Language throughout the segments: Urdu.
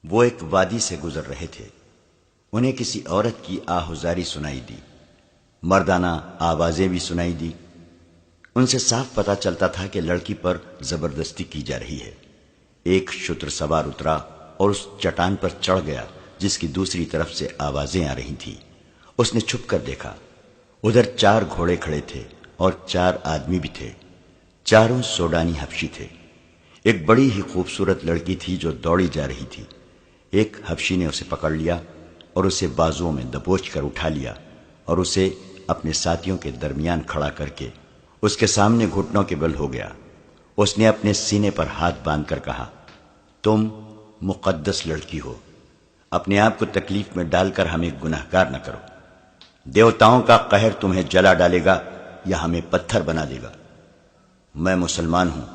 وہ ایک وادی سے گزر رہے تھے۔ انہیں کسی عورت کی آہوزاری سنائی دی، مردانہ آوازیں بھی سنائی دی۔ ان سے صاف پتہ چلتا تھا کہ لڑکی پر زبردستی کی جا رہی ہے۔ ایک شتر سوار اترا اور اس چٹان پر چڑھ گیا جس کی دوسری طرف سے آوازیں آ رہی تھیں۔ اس نے چھپ کر دیکھا، ادھر 4 گھوڑے کھڑے تھے اور 4 آدمی بھی تھے، چاروں سوڈانی حبشی تھے۔ ایک بڑی ہی خوبصورت لڑکی تھی جو دوڑی جا رہی تھی۔ ایک حبشی نے اسے پکڑ لیا اور اسے بازوؤں میں دبوچ کر اٹھا لیا اور اسے اپنے ساتھیوں کے درمیان کھڑا کر کے اس کے سامنے گھٹنوں کے بل ہو گیا۔ اس نے اپنے سینے پر ہاتھ باندھ کر کہا، تم مقدس لڑکی ہو، اپنے آپ کو تکلیف میں ڈال کر ہمیں گنہگار نہ کرو۔ دیوتاؤں کا قہر تمہیں جلا ڈالے گا یا ہمیں پتھر بنا دے گا۔ میں مسلمان ہوں،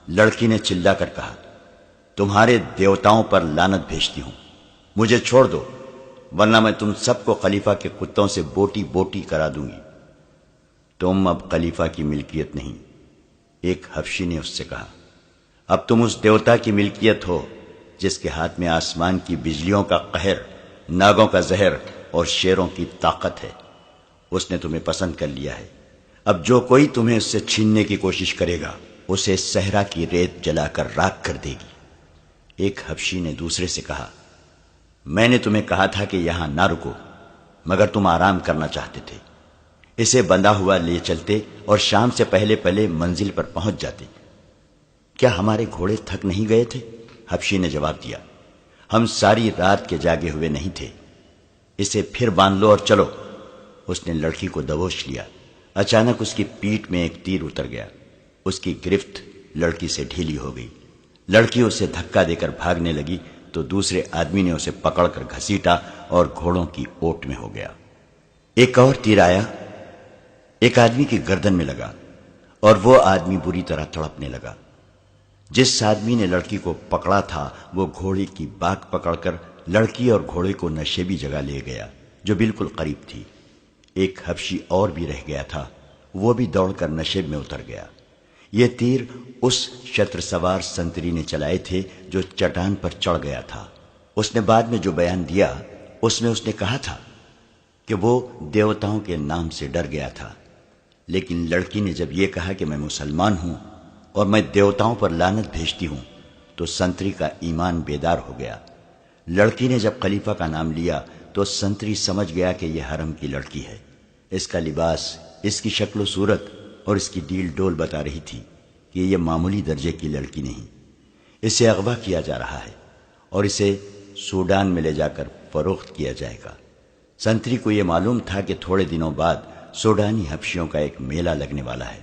لڑکی نے چلا کر کہا، تمہارے دیوتاؤں پر لعنت بھیجتی ہوں، مجھے چھوڑ دو ورنہ میں تم سب کو خلیفہ کے کتوں سے بوٹی بوٹی کرا دوں گی۔ تم اب خلیفہ کی ملکیت نہیں، ایک حبشی نے اس سے کہا، اب تم اس دیوتا کی ملکیت ہو جس کے ہاتھ میں آسمان کی بجلیوں کا قہر، ناگوں کا زہر اور شیروں کی طاقت ہے۔ اس نے تمہیں پسند کر لیا ہے، اب جو کوئی تمہیں اس سے چھیننے کی کوشش کرے گا اسے صحرا کی ریت جلا کر راکھ کر دے گی۔ ایک حبشی نے دوسرے سے کہا، میں نے تمہیں کہا تھا کہ یہاں نہ رکو مگر تم آرام کرنا چاہتے تھے، اسے بندھا ہوا لے چلتے اور شام سے پہلے پہلے منزل پر پہنچ جاتے۔ کیا ہمارے گھوڑے تھک نہیں گئے تھے؟ حبشی نے جواب دیا، ہم ساری رات کے جاگے ہوئے نہیں تھے، اسے پھر باندھ لو اور چلو۔ اس نے لڑکی کو دبوچ لیا، اچانک اس کی پیٹھ میں ایک تیر اتر گیا، اس کی گرفت لڑکی سے ڈھیلی ہو گئی۔ لڑکی اسے دھکا دے کر بھاگنے لگی تو دوسرے آدمی نے اسے پکڑ کر گھسیٹا اور گھوڑوں کی اوٹ میں ہو گیا۔ ایک اور تیر آیا، ایک آدمی کی گردن میں لگا اور وہ آدمی بری طرح تڑپنے لگا۔ جس آدمی نے لڑکی کو پکڑا تھا وہ گھوڑے کی باک پکڑ کر لڑکی اور گھوڑے کو نشیبی جگہ لے گیا جو بالکل قریب تھی۔ ایک حبشی اور بھی رہ گیا تھا، وہ بھی دوڑ کر نشیب میں اتر گیا۔ یہ تیر اس شتر سوار سنتری نے چلائے تھے جو چٹان پر چڑھ گیا تھا۔ اس نے بعد میں جو بیان دیا اس میں اس نے کہا تھا کہ وہ دیوتاؤں کے نام سے ڈر گیا تھا، لیکن لڑکی نے جب یہ کہا کہ میں مسلمان ہوں اور میں دیوتاؤں پر لعنت بھیجتی ہوں تو سنتری کا ایمان بیدار ہو گیا۔ لڑکی نے جب خلیفہ کا نام لیا تو سنتری سمجھ گیا کہ یہ حرم کی لڑکی ہے۔ اس کا لباس، اس کی شکل و صورت اور اس کی ڈیل ڈول بتا رہی تھی کہ یہ معمولی درجے کی لڑکی نہیں، اسے اغوا کیا جا رہا ہے اور اسے سوڈان میں لے جا کر فروخت کیا جائے گا۔ سنتری کو یہ معلوم تھا کہ تھوڑے دنوں بعد سوڈانی حبشیوں کا ایک میلہ لگنے والا ہے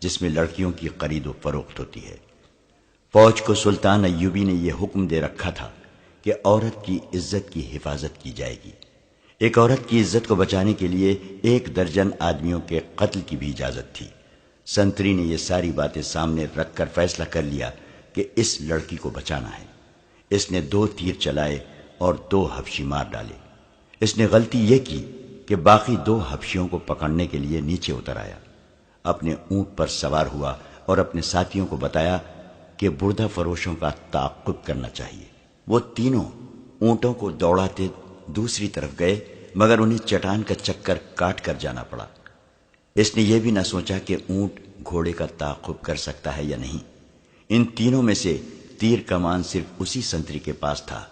جس میں لڑکیوں کی خرید و فروخت ہوتی ہے۔ فوج کو سلطان ایوبی نے یہ حکم دے رکھا تھا کہ عورت کی عزت کی حفاظت کی جائے گی۔ ایک عورت کی عزت کو بچانے کے لیے 1 درجن آدمیوں کے قتل کی بھی اجازت تھی۔ سنتری نے یہ ساری باتیں سامنے رکھ کر فیصلہ کر لیا کہ اس لڑکی کو بچانا ہے۔ اس نے 2 تیر چلائے اور 2 حبشی مار ڈالے۔ اس نے غلطی یہ کی کہ باقی 2 حبشیوں کو پکڑنے کے لیے نیچے اتر آیا، اپنے اونٹ پر سوار ہوا اور اپنے ساتھیوں کو بتایا کہ بردہ فروشوں کا تعاقب کرنا چاہیے۔ وہ تینوں اونٹوں کو دوڑاتے دوسری طرف گئے مگر انہیں چٹان کا چکر کاٹ کر جانا پڑا۔ اس نے یہ بھی نہ سوچا کہ اونٹ گھوڑے کا تعاقب کر سکتا ہے یا نہیں۔ ان تینوں میں سے تیر کمان صرف اسی سنتری کے پاس تھا،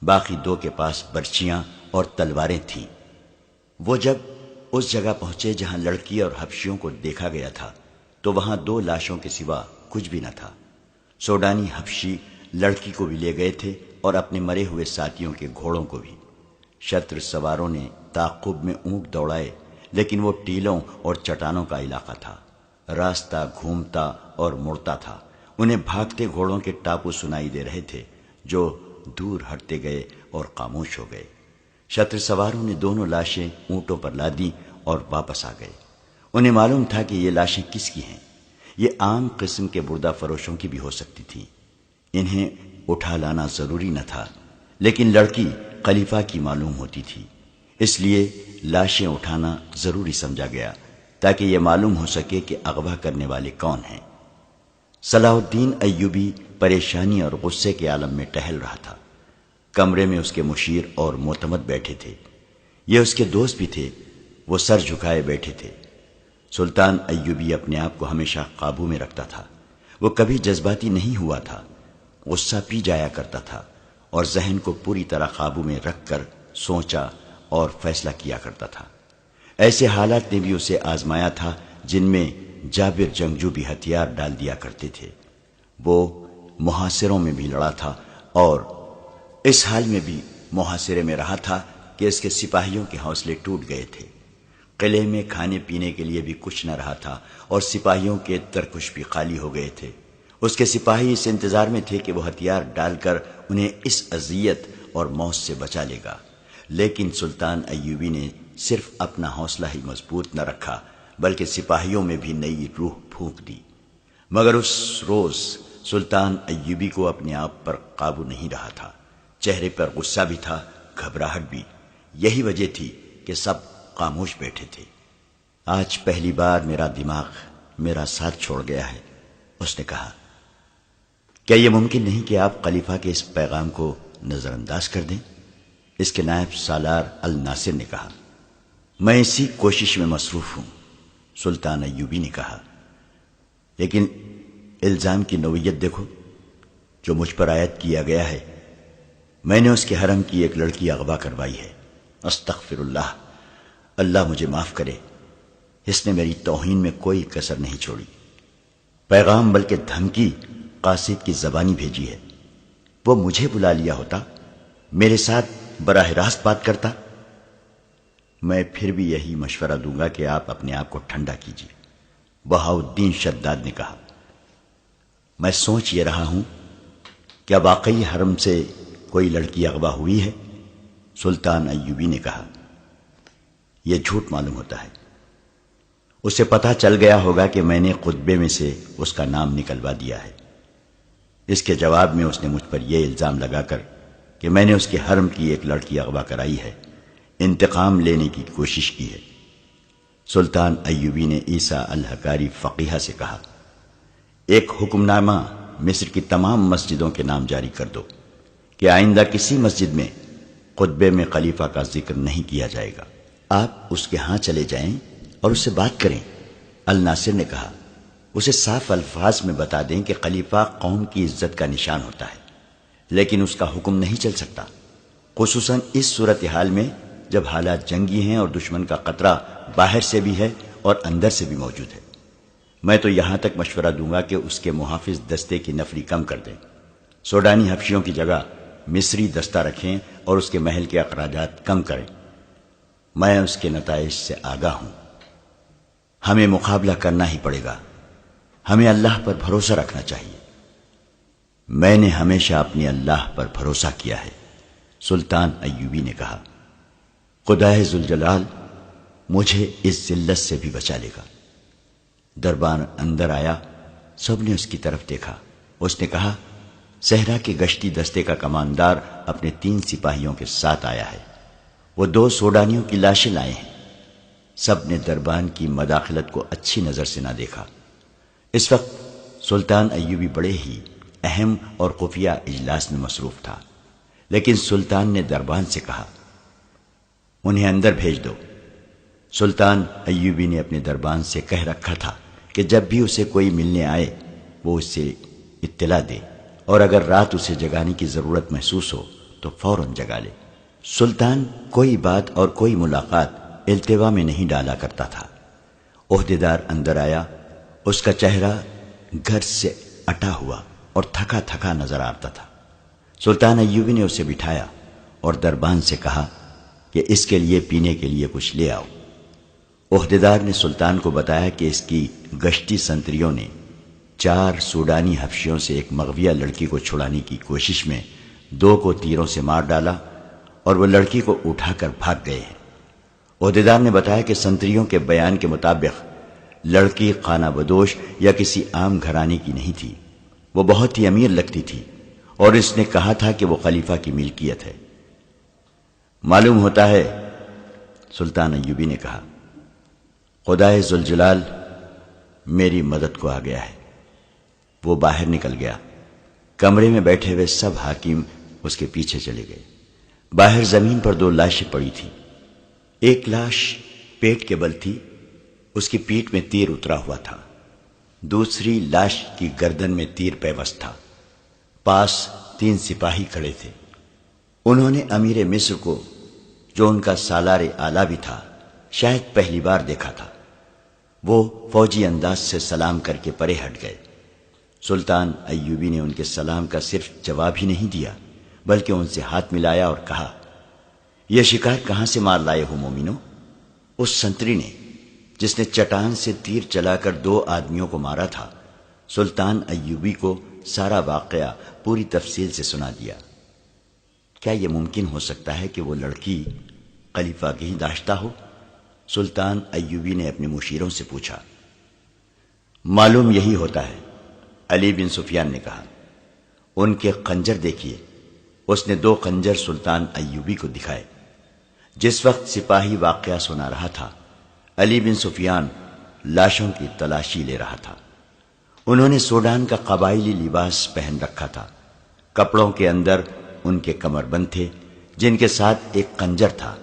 باقی 2 کے پاس برچیاں اور تلواریں تھیں۔ وہ جب اس جگہ پہنچے جہاں لڑکی اور حبشیوں کو دیکھا گیا تھا تو وہاں 2 لاشوں کے سوا کچھ بھی نہ تھا۔ سوڈانی حبشی لڑکی کو بھی لے گئے تھے اور اپنے مرے ہوئے ساتھیوں کے گھوڑوں کو بھی۔ شتر سواروں نے تعاقب میں اونٹ دوڑائے لیکن وہ ٹیلوں اور چٹانوں کا علاقہ تھا، راستہ گھومتا اور مڑتا تھا۔ انہیں بھاگتے گھوڑوں کے ٹاپو سنائی دے رہے تھے جو دور ہٹتے گئے اور خاموش ہو گئے۔ شتر سواروں نے دونوں لاشیں اونٹوں پر لادیں اور واپس آ گئے۔ انہیں معلوم تھا کہ یہ لاشیں کس کی ہیں، یہ عام قسم کے بردہ فروشوں کی بھی ہو سکتی تھیں۔ انہیں اٹھا لانا ضروری نہ تھا، لیکن لڑکی خلیفہ کی معلوم ہوتی تھی، اس لیے لاشیں اٹھانا ضروری سمجھا گیا تاکہ یہ معلوم ہو سکے کہ اغوا کرنے والے کون ہیں۔ صلاح الدین ایوبی پریشانی اور غصے کے عالم میں ٹہل رہا تھا۔ کمرے میں اس کے مشیر اور معتمد بیٹھے تھے، یہ اس کے دوست بھی تھے، وہ سر جھکائے بیٹھے تھے۔ سلطان ایوبی اپنے آپ کو ہمیشہ قابو میں رکھتا تھا، وہ کبھی جذباتی نہیں ہوا تھا، غصہ پی جایا کرتا تھا اور ذہن کو پوری طرح قابو میں رکھ کر سوچا اور فیصلہ کیا کرتا تھا۔ ایسے حالات نے بھی اسے آزمایا تھا جن میں جابر جنگجو بھی ہتھیار ڈال دیا کرتے تھے۔ وہ محاصروں میں بھی لڑا تھا اور اس حال میں بھی محاصرے میں رہا تھا کہ اس کے سپاہیوں کے حوصلے ٹوٹ گئے تھے۔ قلعے میں کھانے پینے کے لیے بھی کچھ نہ رہا تھا اور سپاہیوں کے ترکش بھی خالی ہو گئے تھے۔ اس کے سپاہی اس انتظار میں تھے کہ وہ ہتھیار ڈال کر انہیں اس اذیت اور موت سے بچا لے گا، لیکن سلطان ایوبی نے صرف اپنا حوصلہ ہی مضبوط نہ رکھا بلکہ سپاہیوں میں بھی نئی روح پھونک دی۔ مگر اس روز سلطان ایوبی کو اپنے آپ پر قابو نہیں رہا تھا، چہرے پر غصہ بھی تھا، گھبراہٹ بھی۔ یہی وجہ تھی کہ سب خاموش بیٹھے تھے۔ آج پہلی بار میرا دماغ میرا ساتھ چھوڑ گیا ہے، اس نے کہا۔ کیا یہ ممکن نہیں کہ آپ خلیفہ کے اس پیغام کو نظر انداز کر دیں؟ اس کے نائب سالار الناصر نے کہا۔ میں اسی کوشش میں مصروف ہوں، سلطان ایوبی نے کہا، لیکن الزام کی نوعیت دیکھو جو مجھ پر عائد کیا گیا ہے۔ میں نے اس کے حرم کی ایک لڑکی اغوا کروائی ہے۔ استغفر اللہ، اللہ مجھے معاف کرے، اس نے میری توہین میں کوئی کسر نہیں چھوڑی۔ پیغام بلکہ دھمکی قاصد کی زبانی بھیجی ہے۔ وہ مجھے بلا لیا ہوتا، میرے ساتھ براہ راست بات کرتا۔ میں پھر بھی یہی مشورہ دوں گا کہ آپ اپنے آپ کو ٹھنڈا کیجیے، بہاؤالدین شداد نے کہا۔ میں سوچ یہ رہا ہوں، کیا واقعی حرم سے کوئی لڑکی اغوا ہوئی ہے؟ سلطان ایوبی نے کہا۔ یہ جھوٹ معلوم ہوتا ہے، اسے پتہ چل گیا ہوگا کہ میں نے خطبے میں سے اس کا نام نکلوا دیا ہے۔ اس کے جواب میں اس نے مجھ پر یہ الزام لگا کر کہ میں نے اس کے حرم کی ایک لڑکی اغوا کرائی ہے، انتقام لینے کی کوشش کی ہے۔ سلطان ایوبی نے عیسیٰ الحکاری فقیہ سے کہا، ایک حکم نامہ مصر کی تمام مسجدوں کے نام جاری کر دو کہ آئندہ کسی مسجد میں خطبے میں خلیفہ کا ذکر نہیں کیا جائے گا۔ آپ اس کے ہاں چلے جائیں اور اس سے بات کریں، الناصر نے کہا۔ اسے صاف الفاظ میں بتا دیں کہ خلیفہ قوم کی عزت کا نشان ہوتا ہے، لیکن اس کا حکم نہیں چل سکتا، خصوصاً اس صورتحال میں جب حالات جنگی ہیں اور دشمن کا خطرہ باہر سے بھی ہے اور اندر سے بھی موجود ہے۔ میں تو یہاں تک مشورہ دوں گا کہ اس کے محافظ دستے کی نفری کم کر دیں، سوڈانی حبشیوں کی جگہ مصری دستہ رکھیں اور اس کے محل کے اخراجات کم کریں۔ میں اس کے نتائج سے آگاہ ہوں، ہمیں مقابلہ کرنا ہی پڑے گا، ہمیں اللہ پر بھروسہ رکھنا چاہیے۔ میں نے ہمیشہ اپنے اللہ پر بھروسہ کیا ہے، سلطان ایوبی نے کہا۔ خدائے ذوالجلال مجھے اس ذلت سے بھی بچا لے گا۔ دربان اندر آیا، سب نے اس کی طرف دیکھا۔ اس نے کہا، صحرا کے گشتی دستے کا کماندار اپنے 3 سپاہیوں کے ساتھ آیا ہے، وہ 2 سوڈانیوں کی لاشیں لائے ہیں۔ سب نے دربان کی مداخلت کو اچھی نظر سے نہ دیکھا۔ اس وقت سلطان ایوبی بڑے ہی اہم اور خفیہ اجلاس میں مصروف تھا، لیکن سلطان نے دربان سے کہا، انہیں اندر بھیج دو۔ سلطان ایوبی نے اپنے دربان سے کہہ رکھا تھا کہ جب بھی اسے کوئی ملنے آئے وہ اسے اطلاع دے، اور اگر رات اسے جگانے کی ضرورت محسوس ہو تو فوراً جگا لے۔ سلطان کوئی بات اور کوئی ملاقات التوا میں نہیں ڈالا کرتا تھا۔ عہدیدار اندر آیا، اس کا چہرہ گھر سے اٹا ہوا اور تھکا تھکا نظر آتا تھا۔ سلطان ایوبی نے اسے بٹھایا اور دربان سے کہا کہ اس کے لیے پینے کے لیے کچھ لے آؤ۔ عہدیدار نے سلطان کو بتایا کہ اس کی گشتی سنتریوں نے 4 سوڈانی حبشیوں سے ایک مغویہ لڑکی کو چھڑانے کی کوشش میں 2 کو تیروں سے مار ڈالا اور وہ لڑکی کو اٹھا کر بھاگ گئے ہیں۔ عہدیدار نے بتایا کہ سنتریوں کے بیان کے مطابق لڑکی خانہ بدوش یا کسی عام گھرانے کی نہیں تھی، وہ بہت ہی امیر لگتی تھی اور اس نے کہا تھا کہ وہ خلیفہ کی ملکیت ہے۔ معلوم ہوتا ہے، سلطان ایوبی نے کہا، خدائے ذوالجلال میری مدد کو آ گیا ہے۔ وہ باہر نکل گیا۔ کمرے میں بیٹھے ہوئے سب حاکم اس کے پیچھے چلے گئے۔ باہر زمین پر 2 لاشیں پڑی تھیں۔ ایک لاش پیٹ کے بل تھی، اس کی پیٹھ میں تیر اترا ہوا تھا۔ دوسری لاش کی گردن میں تیر پیوست تھا۔ پاس 3 سپاہی کھڑے تھے۔ انہوں نے امیر مصر کو، جو ان کا سالار اعلیٰ بھی تھا، شاید پہلی بار دیکھا تھا۔ وہ فوجی انداز سے سلام کر کے پرے ہٹ گئے۔ سلطان ایوبی نے ان کے سلام کا صرف جواب ہی نہیں دیا، بلکہ ان سے ہاتھ ملایا اور کہا، یہ شکار کہاں سے مار لائے ہو مومنو؟ اس سنتری نے جس نے چٹان سے تیر چلا کر 2 آدمیوں کو مارا تھا، سلطان ایوبی کو سارا واقعہ پوری تفصیل سے سنا دیا۔ کیا یہ ممکن ہو سکتا ہے کہ وہ لڑکی خلیفہ کی ہی داشتہ ہو؟ سلطان ایوبی نے اپنے مشیروں سے پوچھا۔ معلوم یہی ہوتا ہے، علی بن سفیان نے کہا۔ ان کے خنجر دیکھیے۔ اس نے 2 خنجر سلطان ایوبی کو دکھائے۔ جس وقت سپاہی واقعہ سنا رہا تھا، علی بن سفیان لاشوں کی تلاشی لے رہا تھا۔ انہوں نے سوڈان کا قبائلی لباس پہن رکھا تھا۔ کپڑوں کے اندر ان کے کمر بند تھے، جن کے ساتھ ایک خنجر تھا۔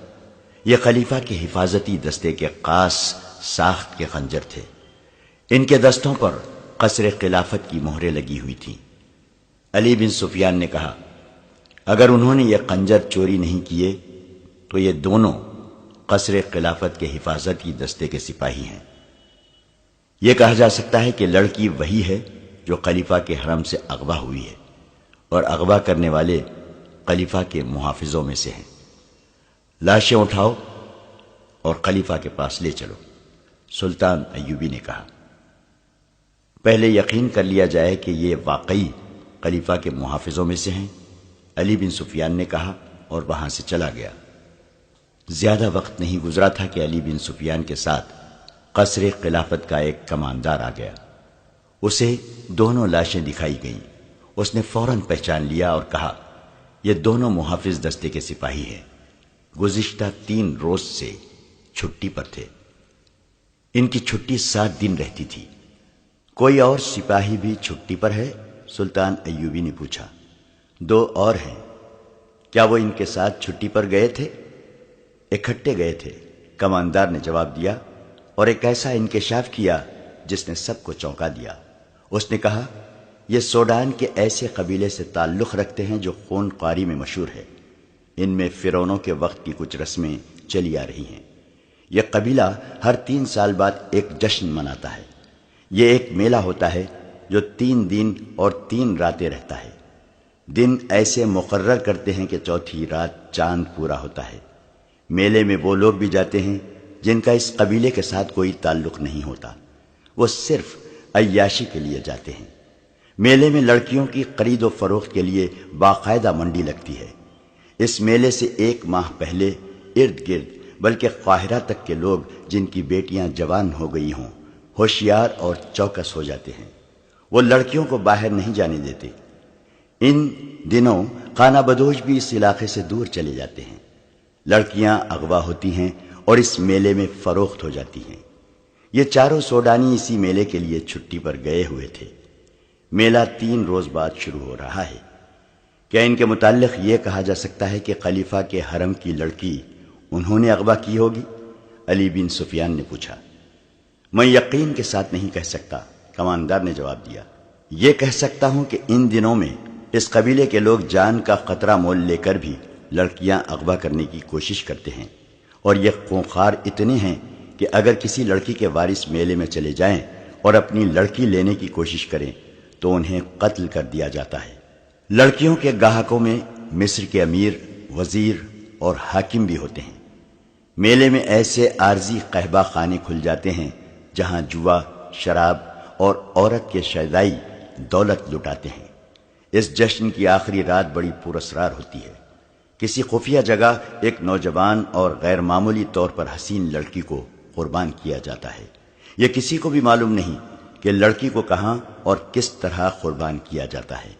یہ خلیفہ کے حفاظتی دستے کے خاص ساخت کے خنجر تھے۔ ان کے دستوں پر قصر خلافت کی مہریں لگی ہوئی تھیں۔ علی بن سفیان نے کہا، اگر انہوں نے یہ خنجر چوری نہیں کیے تو یہ دونوں قصر خلافت کے حفاظتی دستے کے سپاہی ہیں۔ یہ کہا جا سکتا ہے کہ لڑکی وہی ہے جو خلیفہ کے حرم سے اغوا ہوئی ہے، اور اغوا کرنے والے خلیفہ کے محافظوں میں سے ہیں۔ لاشیں اٹھاؤ اور خلیفہ کے پاس لے چلو، سلطان ایوبی نے کہا۔ پہلے یقین کر لیا جائے کہ یہ واقعی خلیفہ کے محافظوں میں سے ہیں، علی بن سفیان نے کہا، اور وہاں سے چلا گیا۔ زیادہ وقت نہیں گزرا تھا کہ علی بن سفیان کے ساتھ قصر خلافت کا ایک کماندار آ گیا۔ اسے دونوں لاشیں دکھائی گئیں۔ اس نے فوراً پہچان لیا اور کہا، یہ دونوں محافظ دستے کے سپاہی ہیں، گزشتہ 3 روز سے چھٹی پر تھے۔ ان کی چھٹی 7 دن رہتی تھی۔ کوئی اور سپاہی بھی چھٹی پر ہے؟ سلطان ایوبی نے پوچھا۔ 2 اور ہیں۔ کیا وہ ان کے ساتھ چھٹی پر گئے تھے؟ اکٹھے گئے تھے، کماندار نے جواب دیا، اور ایک ایسا انکشاف کیا جس نے سب کو چونکا دیا۔ اس نے کہا، یہ سوڈان کے ایسے قبیلے سے تعلق رکھتے ہیں جو خون خواری میں مشہور ہے۔ ان میں فرعونوں کے وقت کی کچھ رسمیں چلی آ رہی ہیں۔ یہ قبیلہ ہر 3 سال بعد ایک جشن مناتا ہے۔ یہ ایک میلہ ہوتا ہے جو 3 دن اور 3 راتیں رہتا ہے۔ دن ایسے مقرر کرتے ہیں کہ چوتھی رات چاند پورا ہوتا ہے۔ میلے میں وہ لوگ بھی جاتے ہیں جن کا اس قبیلے کے ساتھ کوئی تعلق نہیں ہوتا، وہ صرف عیاشی کے لیے جاتے ہیں۔ میلے میں لڑکیوں کی خرید و فروخت کے لیے باقاعدہ منڈی لگتی ہے۔ اس میلے سے 1 ماہ پہلے ارد گرد بلکہ قاہرہ تک کے لوگ جن کی بیٹیاں جوان ہو گئی ہوں ہوشیار اور چوکس ہو جاتے ہیں۔ وہ لڑکیوں کو باہر نہیں جانے دیتے۔ ان دنوں خانہ بدوش بھی اس علاقے سے دور چلے جاتے ہیں۔ لڑکیاں اغوا ہوتی ہیں اور اس میلے میں فروخت ہو جاتی ہیں۔ یہ چاروں سوڈانی اسی میلے کے لیے چھٹی پر گئے ہوئے تھے۔ میلہ 3 روز بعد شروع ہو رہا ہے۔ کیا ان کے متعلق یہ کہا جا سکتا ہے کہ خلیفہ کے حرم کی لڑکی انہوں نے اغوا کی ہوگی؟ علی بن سفیان نے پوچھا۔ میں یقین کے ساتھ نہیں کہہ سکتا، کماندار نے جواب دیا۔ یہ کہہ سکتا ہوں کہ ان دنوں میں اس قبیلے کے لوگ جان کا خطرہ مول لے کر بھی لڑکیاں اغوا کرنے کی کوشش کرتے ہیں، اور یہ خونخوار اتنے ہیں کہ اگر کسی لڑکی کے وارث میلے میں چلے جائیں اور اپنی لڑکی لینے کی کوشش کریں تو انہیں قتل کر دیا جاتا ہے۔ لڑکیوں کے گاہکوں میں مصر کے امیر، وزیر اور حاکم بھی ہوتے ہیں۔ میلے میں ایسے عارضی قہبہ خانے کھل جاتے ہیں جہاں جوا، شراب اور عورت کے شیدائی دولت لٹاتے ہیں۔ اس جشن کی آخری رات بڑی پراسرار ہوتی ہے۔ کسی خفیہ جگہ ایک نوجوان اور غیر معمولی طور پر حسین لڑکی کو قربان کیا جاتا ہے۔ یہ کسی کو بھی معلوم نہیں کہ لڑکی کو کہاں اور کس طرح قربان کیا جاتا ہے۔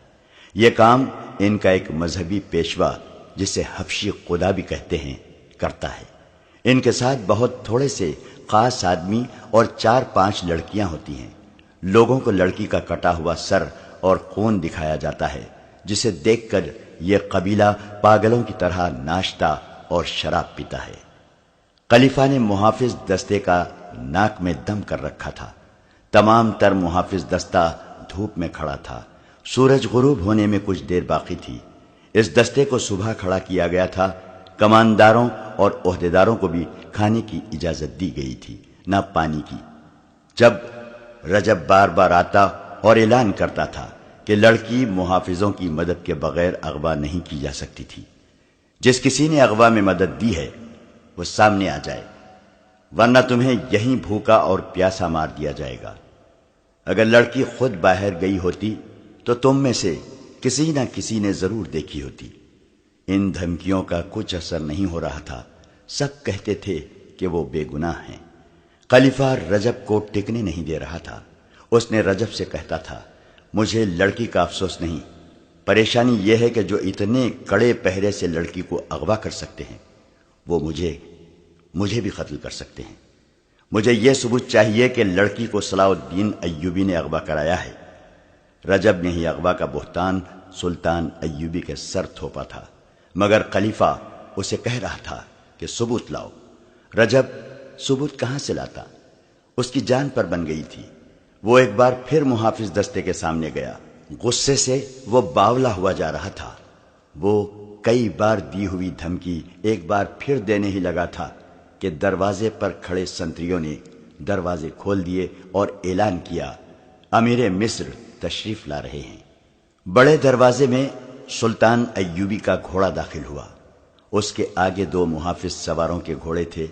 یہ کام ان کا ایک مذہبی پیشوا، جسے حبشی خدا بھی کہتے ہیں، کرتا ہے۔ ان کے ساتھ بہت تھوڑے سے خاص آدمی اور 4-5 لڑکیاں ہوتی ہیں۔ لوگوں کو لڑکی کا کٹا ہوا سر اور خون دکھایا جاتا ہے، جسے دیکھ کر یہ قبیلہ پاگلوں کی طرح ناشتہ اور شراب پیتا ہے۔ خلیفہ نے محافظ دستے کا ناک میں دم کر رکھا تھا۔ تمام تر محافظ دستہ دھوپ میں کھڑا تھا۔ سورج غروب ہونے میں کچھ دیر باقی تھی۔ اس دستے کو صبح کھڑا کیا گیا تھا۔ کمانداروں اور عہدیداروں کو بھی کھانے کی اجازت دی گئی تھی، نہ پانی کی۔ جب رجب بار بار آتا اور اعلان کرتا تھا کہ لڑکی محافظوں کی مدد کے بغیر اغوا نہیں کی جا سکتی تھی۔ جس کسی نے اغوا میں مدد دی ہے وہ سامنے آ جائے، ورنہ تمہیں یہیں بھوکا اور پیاسا مار دیا جائے گا۔ اگر لڑکی خود باہر گئی ہوتی تو تم میں سے کسی نہ کسی نے ضرور دیکھی ہوتی۔ ان دھمکیوں کا کچھ اثر نہیں ہو رہا تھا۔ سب کہتے تھے کہ وہ بے گناہ ہیں۔ خلیفہ رجب کو ٹکنے نہیں دے رہا تھا۔ اس نے رجب سے کہتا تھا، مجھے لڑکی کا افسوس نہیں، پریشانی یہ ہے کہ جو اتنے کڑے پہرے سے لڑکی کو اغوا کر سکتے ہیں وہ مجھے بھی قتل کر سکتے ہیں۔ مجھے یہ ثبوت چاہیے کہ لڑکی کو صلاح الدین ایوبی نے اغوا کرایا ہے۔ رجب نے ہی اغوا کا بہتان سلطان ایوبی کے سر تھوپا تھا، مگر خلیفہ اسے کہہ رہا تھا کہ ثبوت لاؤ۔ رجب ثبوت کہاں سے لاتا؟ اس کی جان پر بن گئی تھی۔ وہ ایک بار پھر محافظ دستے کے سامنے گیا۔ غصے سے وہ باولا ہوا جا رہا تھا۔ وہ کئی بار دی ہوئی دھمکی ایک بار پھر دینے ہی لگا تھا کہ دروازے پر کھڑے سنتریوں نے دروازے کھول دیے اور اعلان کیا، امیر مصر تشریف لا رہے ہیں۔ بڑے دروازے میں سلطان ایوبی کا گھوڑا داخل ہوا۔ اس کے آگے 2 محافظ سواروں کے گھوڑے تھے،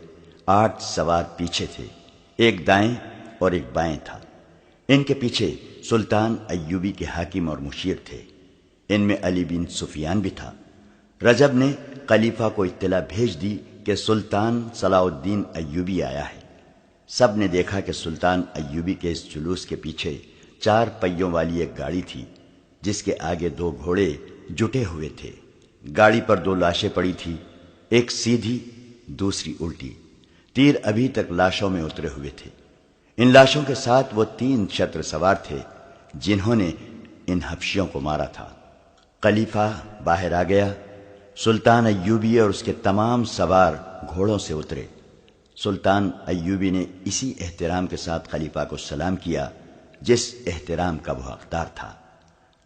8 سوار پیچھے تھے، ایک دائیں اور ایک بائیں تھا۔ ان کے پیچھے سلطان ایوبی کے حاکم اور مشیر تھے۔ ان میں علی بن سفیان بھی تھا۔ رجب نے خلیفہ کو اطلاع بھیج دی کہ سلطان صلاح الدین ایوبی آیا ہے۔ سب نے دیکھا کہ سلطان ایوبی کے اس جلوس کے پیچھے 4 پہیوں والی ایک گاڑی تھی، جس کے آگے 2 گھوڑے جٹے ہوئے تھے۔ گاڑی پر 2 لاشیں پڑی تھی، ایک سیدھی دوسری الٹی۔ تیر ابھی تک لاشوں میں اترے ہوئے تھے۔ ان لاشوں کے ساتھ وہ 3 چتر سوار تھے جنہوں نے ان حبشیوں کو مارا تھا۔ خلیفہ باہر آ گیا۔ سلطان ایوبی اور اس کے تمام سوار گھوڑوں سے اترے۔ سلطان ایوبی نے اسی احترام کے ساتھ خلیفہ کو سلام کیا جس احترام کا وہ حقدار تھا۔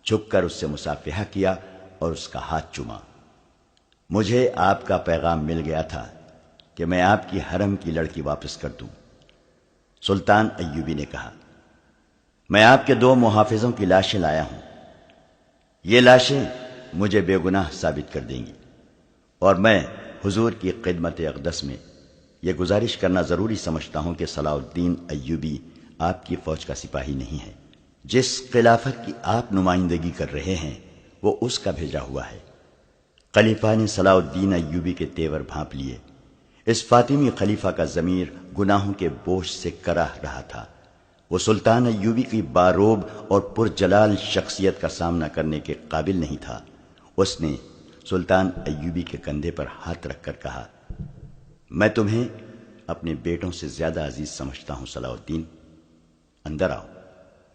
جھک کر اس سے مصافحہ کیا اور اس کا ہاتھ چوما۔ مجھے آپ کا پیغام مل گیا تھا کہ میں آپ کی حرم کی لڑکی واپس کر دوں۔ سلطان ایوبی نے کہا، میں آپ کے 2 محافظوں کی لاشیں لایا ہوں۔ یہ لاشیں مجھے بے گناہ ثابت کر دیں گی، اور میں حضور کی خدمت اقدس میں یہ گزارش کرنا ضروری سمجھتا ہوں کہ صلاح الدین ایوبی آپ کی فوج کا سپاہی نہیں ہے۔ جس خلافت کی آپ نمائندگی کر رہے ہیں وہ اس کا بھیجا ہوا ہے۔ خلیفہ نے صلاح الدین ایوبی کے تیور بھانپ لیے۔ اس فاطمی خلیفہ کا ضمیر گناہوں کے بوجھ سے کراہ رہا تھا۔ وہ سلطان ایوبی کی باروب اور پرجلال شخصیت کا سامنا کرنے کے قابل نہیں تھا۔ اس نے سلطان ایوبی کے کندھے پر ہاتھ رکھ کر کہا، میں تمہیں اپنے بیٹوں سے زیادہ عزیز سمجھتا ہوں صلاح الدین، اندر آؤ۔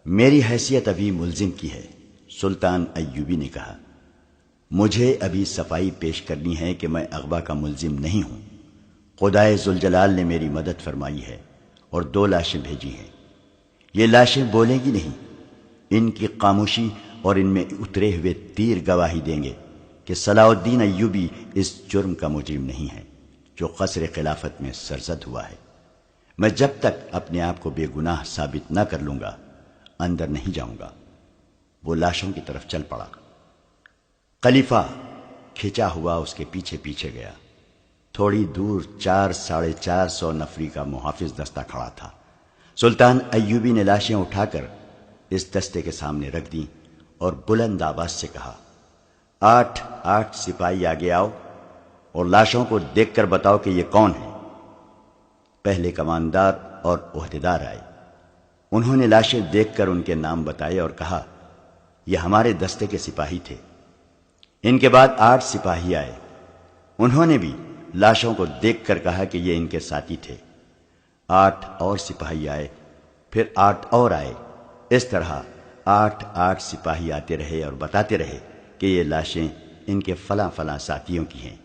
میری حیثیت ابھی ملزم کی ہے۔ سلطان ایوبی نے کہا، مجھے ابھی صفائی پیش کرنی ہے کہ میں اغوا کا ملزم نہیں ہوں۔ خدائے ذوالجلال نے میری مدد فرمائی ہے اور 2 لاشیں بھیجی ہیں۔ یہ لاشیں بولیں گی نہیں، ان کی خاموشی اور ان میں اترے ہوئے تیر گواہی دیں گے کہ صلاح الدین ایوبی اس جرم کا مجرم نہیں ہے جو قصر خلافت میں سرزد ہوا ہے۔ میں جب تک اپنے آپ کو بے گناہ ثابت نہ کر لوں گا اندر نہیں جاؤں گا۔ وہ لاشوں کی طرف چل پڑا۔ خلیفہ کھچا ہوا اس کے پیچھے پیچھے گیا۔ تھوڑی دور 400-450 نفری کا محافظ دستہ کھڑا تھا۔ سلطان ایوبی نے لاشیں اٹھا کر اس دستے کے سامنے رکھ دیں اور بلند آواز سے کہا، 8 سپاہی آگے آؤ اور لاشوں کو دیکھ کر بتاؤ کہ یہ کون ہے۔ پہلے کماندار اور عہدیدار آئے۔ انہوں نے لاشیں دیکھ کر ان کے نام بتائے اور کہا، یہ ہمارے دستے کے سپاہی تھے۔ ان کے بعد 8 سپاہی آئے۔ انہوں نے بھی لاشوں کو دیکھ کر کہا کہ یہ ان کے ساتھی تھے۔ 8 اور سپاہی آئے، پھر 8 اور آئے۔ اس طرح 8 سپاہی آتے رہے اور بتاتے رہے کہ یہ لاشیں ان کے فلاں فلاں ساتھیوں کی ہیں۔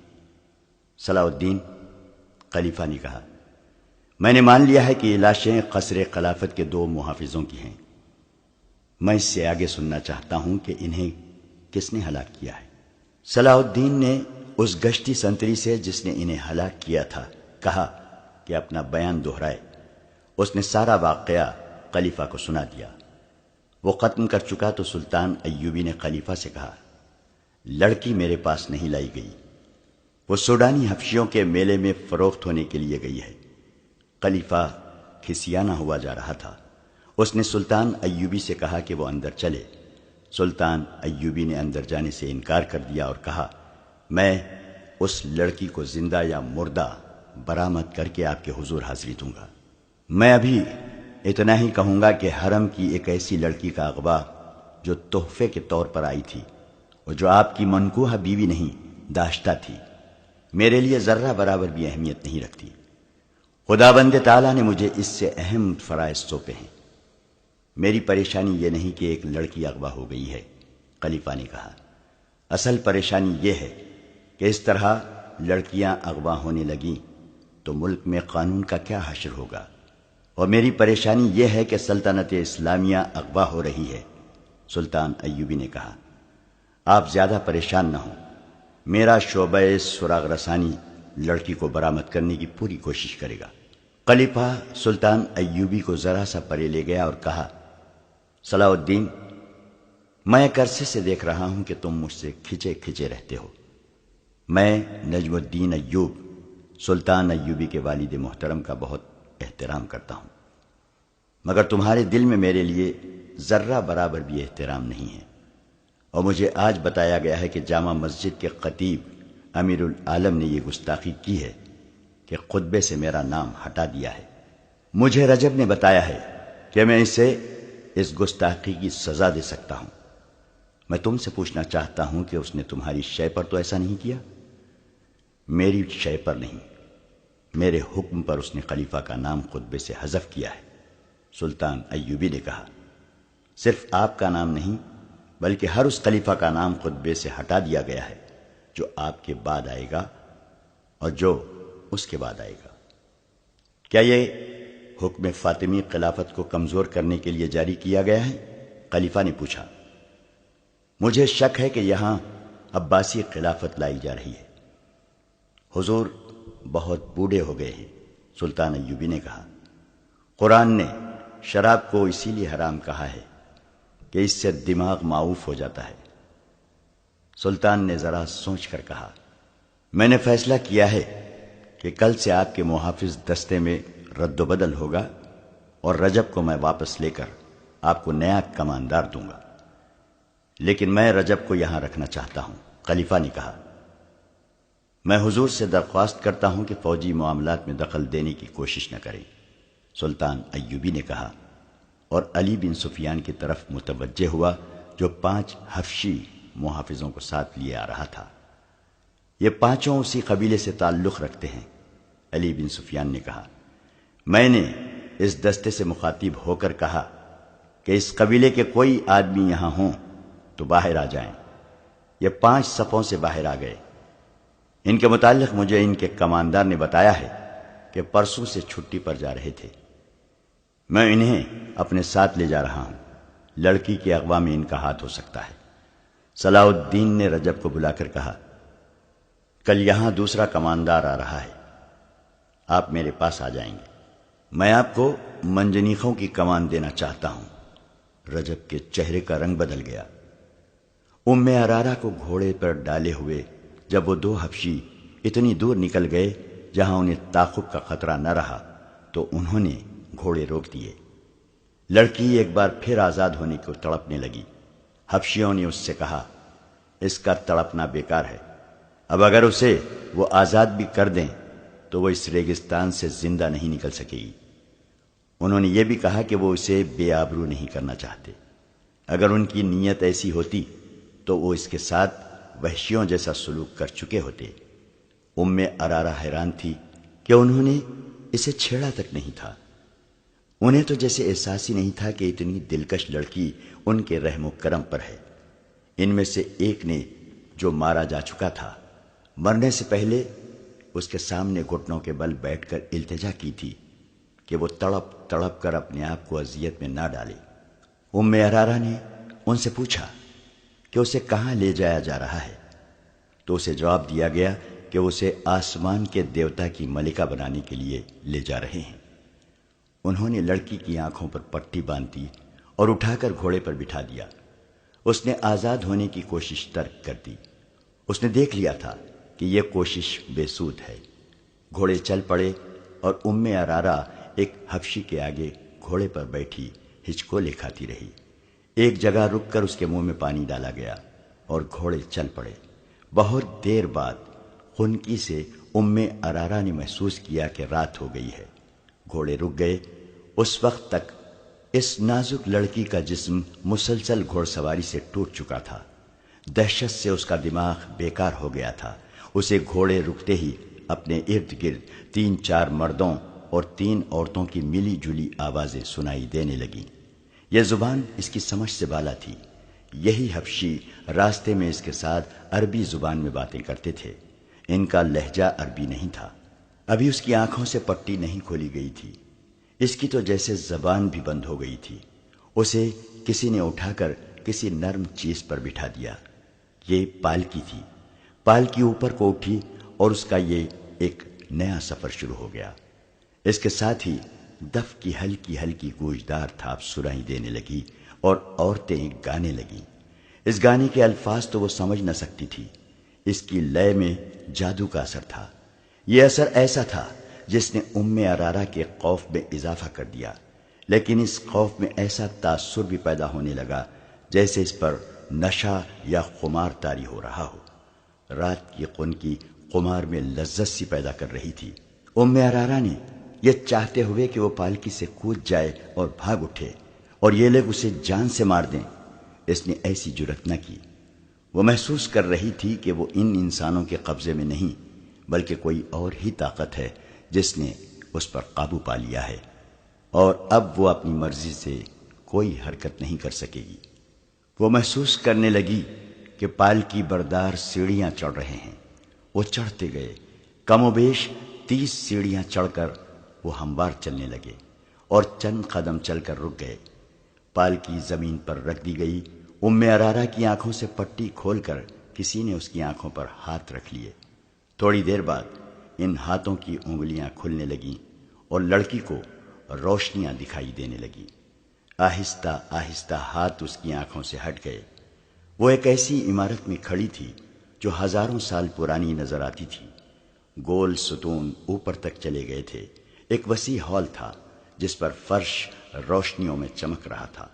صلاح الدین خلیفہ نے کہا، میں نے مان لیا ہے کہ یہ لاشیں قصر خلافت کے 2 محافظوں کی ہیں۔ میں اس سے آگے سننا چاہتا ہوں کہ انہیں کس نے ہلاک کیا ہے۔ صلاح الدین نے اس گشتی سنتری سے جس نے انہیں ہلاک کیا تھا کہا کہ اپنا بیان دہرائے۔ اس نے سارا واقعہ خلیفہ کو سنا دیا۔ وہ ختم کر چکا تو سلطان ایوبی نے خلیفہ سے کہا، لڑکی میرے پاس نہیں لائی گئی، وہ سوڈانی حبشیوں کے میلے میں فروخت ہونے کے لیے گئی ہے۔ خلیفہ کھسیانہ ہوا جا رہا تھا۔ اس نے سلطان ایوبی سے کہا کہ وہ اندر چلے۔ سلطان ایوبی نے اندر جانے سے انکار کر دیا اور کہا، میں اس لڑکی کو زندہ یا مردہ برآمد کر کے آپ کے حضور حاضری دوں گا۔ میں ابھی اتنا ہی کہوں گا کہ حرم کی ایک ایسی لڑکی کا اغوا جو تحفے کے طور پر آئی تھی اور جو آپ کی منکوحہ بیوی نہیں داشتہ تھی، میرے لیے ذرہ برابر بھی اہمیت نہیں رکھتی۔ خداوند تعالیٰ نے مجھے اس سے اہم فرائض سونپے ہیں۔ میری پریشانی یہ نہیں کہ ایک لڑکی اغوا ہو گئی ہے، خلیفہ نے کہا، اصل پریشانی یہ ہے کہ اس طرح لڑکیاں اغوا ہونے لگیں تو ملک میں قانون کا کیا حشر ہوگا، اور میری پریشانی یہ ہے کہ سلطنت اسلامیہ اغوا ہو رہی ہے۔ سلطان ایوبی نے کہا، آپ زیادہ پریشان نہ ہوں، میرا شعبہ سراغ رسانی لڑکی کو برآمد کرنے کی پوری کوشش کرے گا۔ خلیفہ سلطان ایوبی کو ذرا سا پرے لے گیا اور کہا، صلاح الدین، میں ایک عرصے سے دیکھ رہا ہوں کہ تم مجھ سے کھچے کھچے رہتے ہو۔ میں نجم الدین ایوب سلطان ایوبی کے والد محترم کا بہت احترام کرتا ہوں، مگر تمہارے دل میں میرے لیے ذرہ برابر بھی احترام نہیں ہے، اور مجھے آج بتایا گیا ہے کہ جامع مسجد کے خطیب امیر العالم نے یہ گستاخی کی ہے کہ خطبے سے میرا نام ہٹا دیا ہے۔ مجھے رجب نے بتایا ہے کہ میں اسے اس گستاخی کی سزا دے سکتا ہوں۔ میں تم سے پوچھنا چاہتا ہوں کہ اس نے تمہاری شے پر تو ایسا نہیں کیا؟ میری شے پر نہیں، میرے حکم پر اس نے خلیفہ کا نام خطبے سے حذف کیا ہے۔ سلطان ایوبی نے کہا، صرف آپ کا نام نہیں بلکہ ہر اس خلیفہ کا نام خطبے سے ہٹا دیا گیا ہے جو آپ کے بعد آئے گا اور جو اس کے بعد آئے گا۔ کیا یہ حکم فاطمی خلافت کو کمزور کرنے کے لیے جاری کیا گیا ہے؟ خلیفہ نے پوچھا۔ مجھے شک ہے کہ یہاں عباسی خلافت لائی جا رہی ہے۔ حضور بہت بوڑھے ہو گئے ہیں، سلطان ایوبی نے کہا۔ قرآن نے شراب کو اسی لیے حرام کہا ہے کہ اس سے دماغ معوف ہو جاتا ہے۔ سلطان نے ذرا سوچ کر کہا، میں نے فیصلہ کیا ہے کہ کل سے آپ کے محافظ دستے میں رد و بدل ہوگا اور رجب کو میں واپس لے کر آپ کو نیا کماندار دوں گا، لیکن میں رجب کو یہاں رکھنا چاہتا ہوں۔ خلیفہ نے کہا، میں حضور سے درخواست کرتا ہوں کہ فوجی معاملات میں دخل دینے کی کوشش نہ کریں۔ سلطان ایوبی نے کہا اور علی بن سفیان کی طرف متوجہ ہوا جو 5 حبشی محافظوں کو ساتھ لیے آ رہا تھا۔ یہ 5 اسی قبیلے سے تعلق رکھتے ہیں۔ علی بن سفیان نے کہا، میں نے اس دستے سے مخاطب ہو کر کہا کہ اس قبیلے کے کوئی آدمی یہاں ہوں تو باہر آ جائیں۔ یہ 5 صفوں سے باہر آ گئے۔ ان کے متعلق مجھے ان کے کماندار نے بتایا ہے کہ پرسوں سے چھٹی پر جا رہے تھے۔ میں انہیں اپنے ساتھ لے جا رہا ہوں، لڑکی کے اغوا میں ان کا ہاتھ ہو سکتا ہے۔ صلاح الدین نے رجب کو بلا کر کہا، کل یہاں دوسرا کماندار آ رہا ہے، آپ میرے پاس آ جائیں گے، میں آپ کو منجنیقوں کی کمان دینا چاہتا ہوں۔ رجب کے چہرے کا رنگ بدل گیا۔ ام ارارہ کو گھوڑے پر ڈالے ہوئے جب وہ 2 حبشی اتنی دور نکل گئے جہاں انہیں تعاقب کا خطرہ نہ رہا تو انہوں نے گھوڑے روک دیے۔ لڑکی ایک بار پھر آزاد ہونے کو تڑپنے لگی۔ حبشیوں نے اس سے کہا، اس کا تڑپنا بیکار ہے، اب اگر اسے وہ آزاد بھی کر دیں تو وہ اس ریگستان سے زندہ نہیں نکل سکے گی۔ انہوں نے یہ بھی کہا کہ وہ اسے بے آبرو نہیں کرنا چاہتے۔ اگر ان کی نیت ایسی ہوتی تو وہ اس کے ساتھ وحشیوں جیسا سلوک کر چکے ہوتے۔ ام ارارہ حیران تھی کہ انہوں نے اسے چھیڑا تک نہیں تھا۔ انہیں تو جیسے احساس ہی نہیں تھا کہ اتنی دلکش لڑکی ان کے رحم و کرم پر ہے۔ ان میں سے ایک نے جو مارا جا چکا تھا، مرنے سے پہلے اس کے سامنے گھٹنوں کے بل بیٹھ کر التجا کی تھی کہ وہ تڑپ تڑپ کر اپنے آپ کو اذیت میں نہ ڈالے۔ ام عرارہ نے ان سے پوچھا کہ اسے کہاں لے جایا جا رہا ہے، تو اسے جواب دیا گیا کہ اسے آسمان کے دیوتا کی ملکہ بنانے کے لیے لے جا رہے ہیں۔ انہوں نے لڑکی کی آنکھوں پر پٹی باندھ دی اور اٹھا کر گھوڑے پر بٹھا دیا۔ اس نے آزاد ہونے کی کوشش ترک کر دی۔ اس نے دیکھ لیا تھا کہ یہ کوشش بے سود ہے۔ گھوڑے چل پڑے اور ام عرارہ ایک حبشی کے آگے گھوڑے پر بیٹھی ہچکولے کھاتی رہی۔ ایک جگہ رک کر اس کے منہ میں پانی ڈالا گیا اور گھوڑے چل پڑے۔ بہت دیر بعد خنکی سے ام عرارہ نے محسوس کیا کہ رات ہو گئی ہے۔ گھوڑے رک گئے۔ اس وقت تک اس نازک لڑکی کا جسم مسلسل گھوڑ سواری سے ٹوٹ چکا تھا۔ دہشت سے اس کا دماغ بیکار ہو گیا تھا۔ اسے گھوڑے رکتے ہی اپنے ارد گرد 3-4 مردوں اور 3 عورتوں کی ملی جلی آوازیں سنائی دینے لگیں۔ یہ زبان اس کی سمجھ سے بالا تھی۔ یہی حبشی راستے میں اس کے ساتھ عربی زبان میں باتیں کرتے تھے۔ ان کا لہجہ عربی نہیں تھا۔ ابھی اس کی آنکھوں سے پٹی نہیں کھولی گئی تھی۔ اس کی تو جیسے زبان بھی بند ہو گئی تھی۔ اسے کسی نے اٹھا کر کسی نرم چیز پر بٹھا دیا۔ یہ پالکی تھی۔ پالکی اوپر کو اٹھی اور اس کا یہ ایک نیا سفر شروع ہو گیا۔ اس کے ساتھ ہی دف کی ہلکی ہلکی گوجدار تھاپ سنائی دینے لگی اور عورتیں گانے لگیں۔ اس گانے کے الفاظ تو وہ سمجھ نہ سکتی تھی۔ اس کی لے میں جادو کا اثر تھا۔ یہ اثر ایسا تھا جس نے ام عرارہ کے خوف میں اضافہ کر دیا، لیکن اس خوف میں ایسا تاثر بھی پیدا ہونے لگا جیسے اس پر نشہ یا خمار طاری ہو رہا ہو۔ رات کی خنکی خمار میں لذت سی پیدا کر رہی تھی۔ ام عرارہ نے یہ چاہتے ہوئے کہ وہ پالکی سے کود جائے اور بھاگ اٹھے اور یہ لوگ اسے جان سے مار دیں، اس نے ایسی جرأت نہ کی۔ وہ محسوس کر رہی تھی کہ وہ ان انسانوں کے قبضے میں نہیں بلکہ کوئی اور ہی طاقت ہے جس نے اس پر قابو پا لیا ہے، اور اب وہ اپنی مرضی سے کوئی حرکت نہیں کر سکے گی۔ وہ محسوس کرنے لگی کہ پالکی بردار سیڑھیاں چڑھ رہے ہیں۔ وہ چڑھتے گئے۔ کم و بیش 30 سیڑھیاں چڑھ کر وہ ہموار چلنے لگے اور چند قدم چل کر رک گئے۔ پالکی زمین پر رکھ دی گئی۔ ام عرارہ کی آنکھوں سے پٹی کھول کر کسی نے اس کی آنکھوں پر ہاتھ رکھ لیے۔ تھوڑی دیر بعد ان ہاتھوں کی انگلیاں کھلنے لگیں اور لڑکی کو روشنیاں دکھائی دینے لگیں۔ آہستہ آہستہ ہاتھ اس کی آنکھوں سے ہٹ گئے۔ وہ ایک ایسی عمارت میں کھڑی تھی جو ہزاروں سال پرانی نظر آتی تھی۔ گول ستون اوپر تک چلے گئے تھے۔ ایک وسیع ہال تھا جس پر فرش روشنیوں میں چمک رہا تھا۔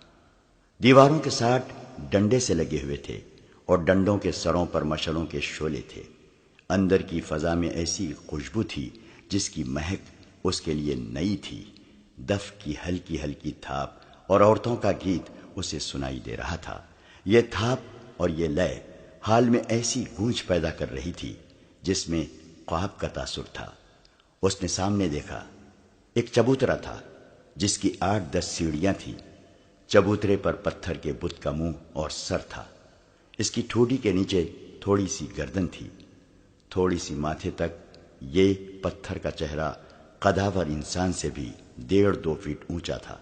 دیواروں کے ساتھ ڈنڈے سے لگے ہوئے تھے اور ڈنڈوں کے سروں پر مشلوں کے شعلے تھے۔ اندر کی فضا میں ایسی خوشبو تھی جس کی مہک اس کے لیے نئی تھی۔ دف کی ہلکی ہلکی تھاپ اور عورتوں کا گیت اسے سنائی دے رہا تھا۔ یہ تھاپ اور یہ لے حال میں ایسی گونج پیدا کر رہی تھی جس میں خواب کا تاثر تھا۔ اس نے سامنے دیکھا، ایک چبوترا تھا جس کی 8-10 سیڑھیاں تھیں۔ چبوترے پر پتھر کے بت کا منہ اور سر تھا۔ اس کی ٹھوڈی کے نیچے تھوڑی سی گردن تھی، تھوڑی سی ماتھے تک۔ یہ پتھر کا چہرہ قداور انسان سے بھی 1.5-2 فٹ اونچا تھا۔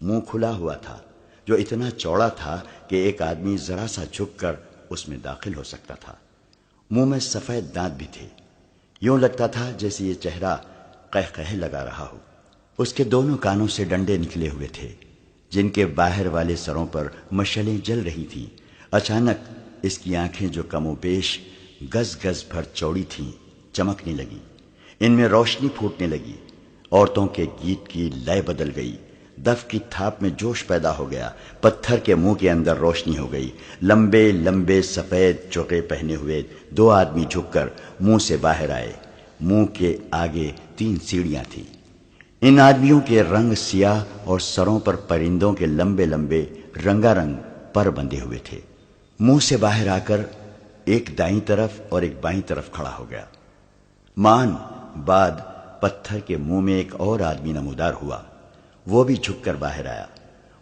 منہ کھلا ہوا تھا جو اتنا چوڑا تھا کہ ایک آدمی ذرا سا جھک کر اس میں داخل ہو سکتا تھا۔ منہ میں سفید دانت بھی تھے۔ یوں لگتا تھا جیسے یہ چہرہ قہقہے لگا رہا ہو۔ اس کے دونوں کانوں سے ڈنڈے نکلے ہوئے تھے جن کے باہر والے سروں پر مشعلیں جل رہی تھیں۔ اچانک اس کی آنکھیں جو کم و بیش گز گز بھر چوڑی تھیں چمکنے لگی۔ ان میں روشنی پھوٹنے لگی۔ عورتوں کے گیت کی لے بدل گئی۔ دف کی تھاپ میں جوش پیدا ہو گیا۔ پتھر کے منہ کے اندر روشنی ہو گئی۔ لمبے لمبے سفید چوکے پہنے ہوئے 2 آدمی جھک کر منہ سے باہر آئے۔ منہ کے آگے 3 سیڑھیاں تھیں۔ ان آدمیوں کے رنگ سیاہ اور سروں پر پرندوں کے لمبے لمبے رنگا رنگ پر بندھے ہوئے تھے۔ منہ سے باہر آ کر ایک دائیں طرف اور ایک بائیں طرف کھڑا ہو گیا۔ مان بعد پتھر کے منہ میں ایک اور آدمی نمودار ہوا۔ وہ بھی جھک کر باہر آیا۔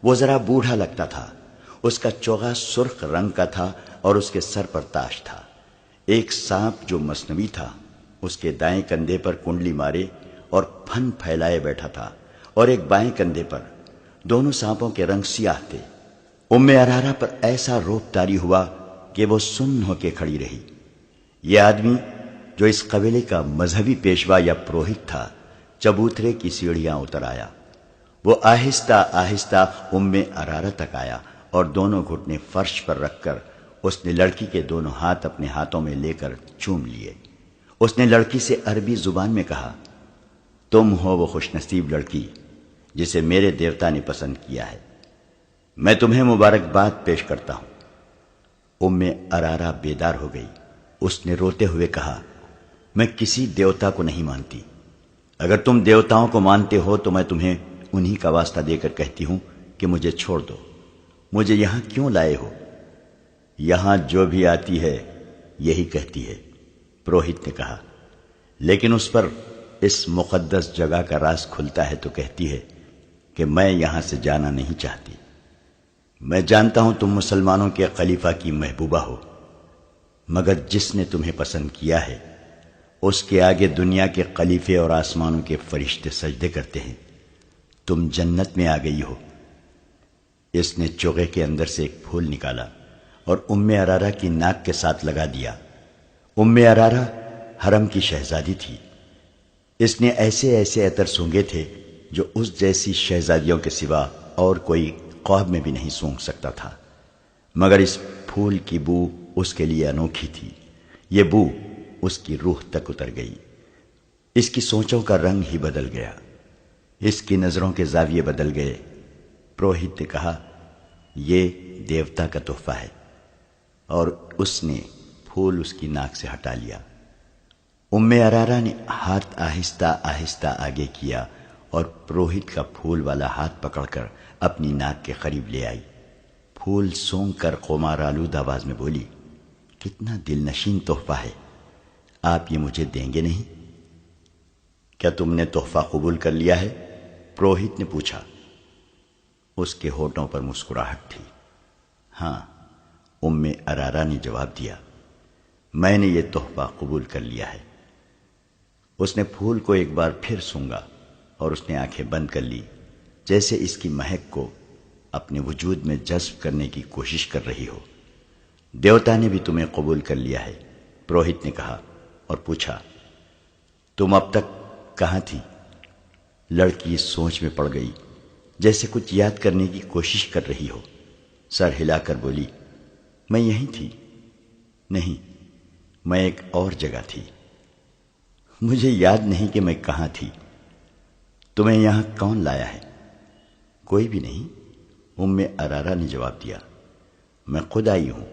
وہ ذرا بوڑھا لگتا تھا۔ اس کا چوغا سرخ رنگ کا تھا اور اس کے سر پر تاج تھا۔ ایک سانپ جو مصنوعی تھا اس کے دائیں کندھے پر کنڈلی مارے اور پھن پھیلائے بیٹھا تھا، اور ایک بائیں کندھے پر۔ دونوں سانپوں کے رنگ سیاہ تھے۔ ارارا پر ایسا روب طاری ہوا کہ وہ سن ہو کے کھڑی رہی۔ یہ آدمی جو اس قبیلے کا مذہبی پیشوا یا پروہت تھا، چبوترے کی سیڑھیاں اتر آیا۔ وہ آہستہ آہستہ ارارا تک آیا اور دونوں گھٹنے فرش پر رکھ کر اس نے لڑکی کے دونوں ہاتھ اپنے ہاتھوں میں لے کر چوم لیے۔ اس نے لڑکی سے عربی زبان میں کہا، تم ہو وہ خوش نصیب لڑکی جسے میرے دیوتا نے پسند کیا ہے، میں تمہیں مبارکباد پیش کرتا ہوں۔ ارارا بیدار ہو گئی۔ اس نے روتے ہوئے کہا، میں کسی دیوتا کو نہیں مانتی۔ اگر تم دیوتاؤں کو مانتے ہو تو میں تمہیں انہی کا واسطہ دے کر کہتی ہوں کہ مجھے چھوڑ دو۔ مجھے یہاں کیوں لائے ہو؟ یہاں جو بھی آتی ہے یہی کہتی ہے، پروہت نے کہا، لیکن اس پر اس مقدس جگہ کا راز کھلتا ہے تو کہتی ہے کہ میں یہاں سے جانا نہیں چاہتی۔ میں جانتا ہوں تم مسلمانوں کے خلیفہ کی محبوبہ ہو، مگر جس نے تمہیں پسند کیا ہے اس کے آگے دنیا کے خلیفے اور آسمانوں کے فرشتے سجدے کرتے ہیں۔ تم جنت میں آ گئی ہو۔ اس نے چوغے کے اندر سے ایک پھول نکالا اور ارارا کی ناک کے ساتھ لگا دیا۔ ارارا حرم کی شہزادی تھی۔ اس نے ایسے ایسے عطر سونگے تھے جو اس جیسی شہزادیوں کے سوا اور کوئی خواب میں بھی نہیں سونگ سکتا تھا، مگر اس پھول کی بو اس کے لیے انوکھی تھی۔ یہ بو اس کی روح تک اتر گئی۔ اس کی سوچوں کا رنگ ہی بدل گیا، اس کی نظروں کے زاویے بدل گئے۔ پروہت نے کہا، یہ دیوتا کا تحفہ ہے، اور اس نے پھول اس کی ناک سے ہٹا لیا۔ ارارا نے ہاتھ آہستہ آہستہ آگے کیا اور پروہت کا پھول والا ہاتھ پکڑ کر اپنی ناک کے قریب لے آئی۔ پھول سونگ کر خمار آلود آواز میں بولی، کتنا دل نشین تحفہ ہے، آپ یہ مجھے دیں گے نہیں؟ کیا تم نے تحفہ قبول کر لیا ہے؟ پروہت نے پوچھا۔ اس کے ہونٹوں پر مسکراہٹ تھی۔ ہاں، ارارا نے جواب دیا، میں نے یہ تحفہ قبول کر لیا ہے۔ اس نے پھول کو ایک بار پھر سونگا اور اس نے آنکھیں بند کر لی، جیسے اس کی مہک کو اپنے وجود میں جذب کرنے کی کوشش کر رہی ہو۔ دیوتا نے بھی تمہیں قبول کر لیا ہے، پروہت نے کہا اور پوچھا، تم اب تک کہاں تھی؟ لڑکی سوچ میں پڑ گئی، جیسے کچھ یاد کرنے کی کوشش کر رہی ہو۔ سر ہلا کر بولی، میں یہیں تھی۔ نہیں، میں ایک اور جگہ تھی۔ مجھے یاد نہیں کہ میں کہاں تھی۔ تمہیں یہاں کون لایا ہے؟ کوئی بھی نہیں، ارارا نے جواب دیا، میں خود آئی ہوں۔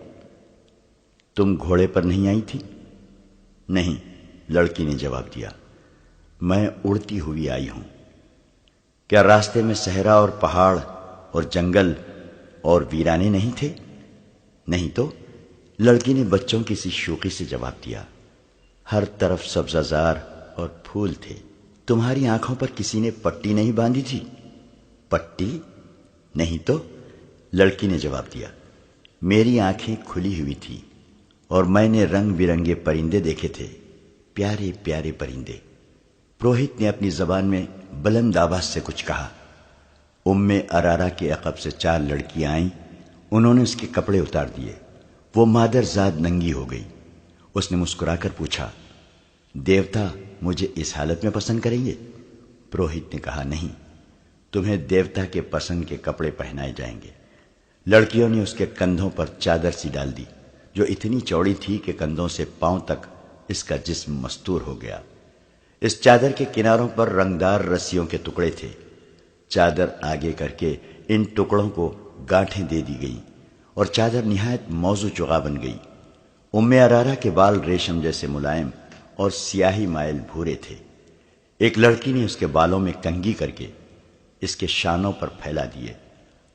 تم گھوڑے پر نہیں آئی تھی؟ نہیں، لڑکی نے جواب دیا، میں اڑتی ہوئی آئی ہوں۔ کیا راستے میں صحرا اور پہاڑ اور جنگل اور ویرانے نہیں تھے؟ نہیں تو، لڑکی نے بچوں کی سی شوخی سے جواب دیا، ہر طرف سبزہ زار اور پھول تھے۔ تمہاری آنکھوں پر کسی نے پٹی نہیں باندھی تھی؟ پٹی؟ نہیں تو، لڑکی نے جواب دیا، میری آنکھیں کھلی ہوئی تھی اور میں نے رنگ برنگے پرندے دیکھے تھے، پیارے پیارے پرندے۔ پروہت نے اپنی زبان میں بلند آواز سے کچھ کہا۔ ارارا کے عقب سے 4 لڑکیاں آئیں، انہوں نے اس کے کپڑے اتار دیے۔ وہ مادر زاد ننگی ہو گئی۔ اس نے مسکرا کر پوچھا، دیوتا مجھے اس حالت میں پسند کریں گے؟ پروہت نے کہا، نہیں، تمہیں دیوتا کے پسند کے کپڑے پہنائے جائیں گے۔ لڑکیوں نے اس کے کندھوں پر چادر سی ڈال دی جو اتنی چوڑی تھی کہ کندھوں سے پاؤں تک اس کا جسم مستور ہو گیا۔ اس چادر کے کناروں پر رنگدار رسیوں کے ٹکڑے تھے۔ چادر آگے کر کے ان ٹکڑوں کو گانٹھیں دے دی گئیں اور چادر نہایت موزوں چغا بن گئی۔ ارارا کے بال ریشم جیسے ملائم اور سیاہی مائل بھورے تھے۔ ایک لڑکی نے اس کے بالوں میں کنگھی کر کے اس کے شانوں پر پھیلا دیے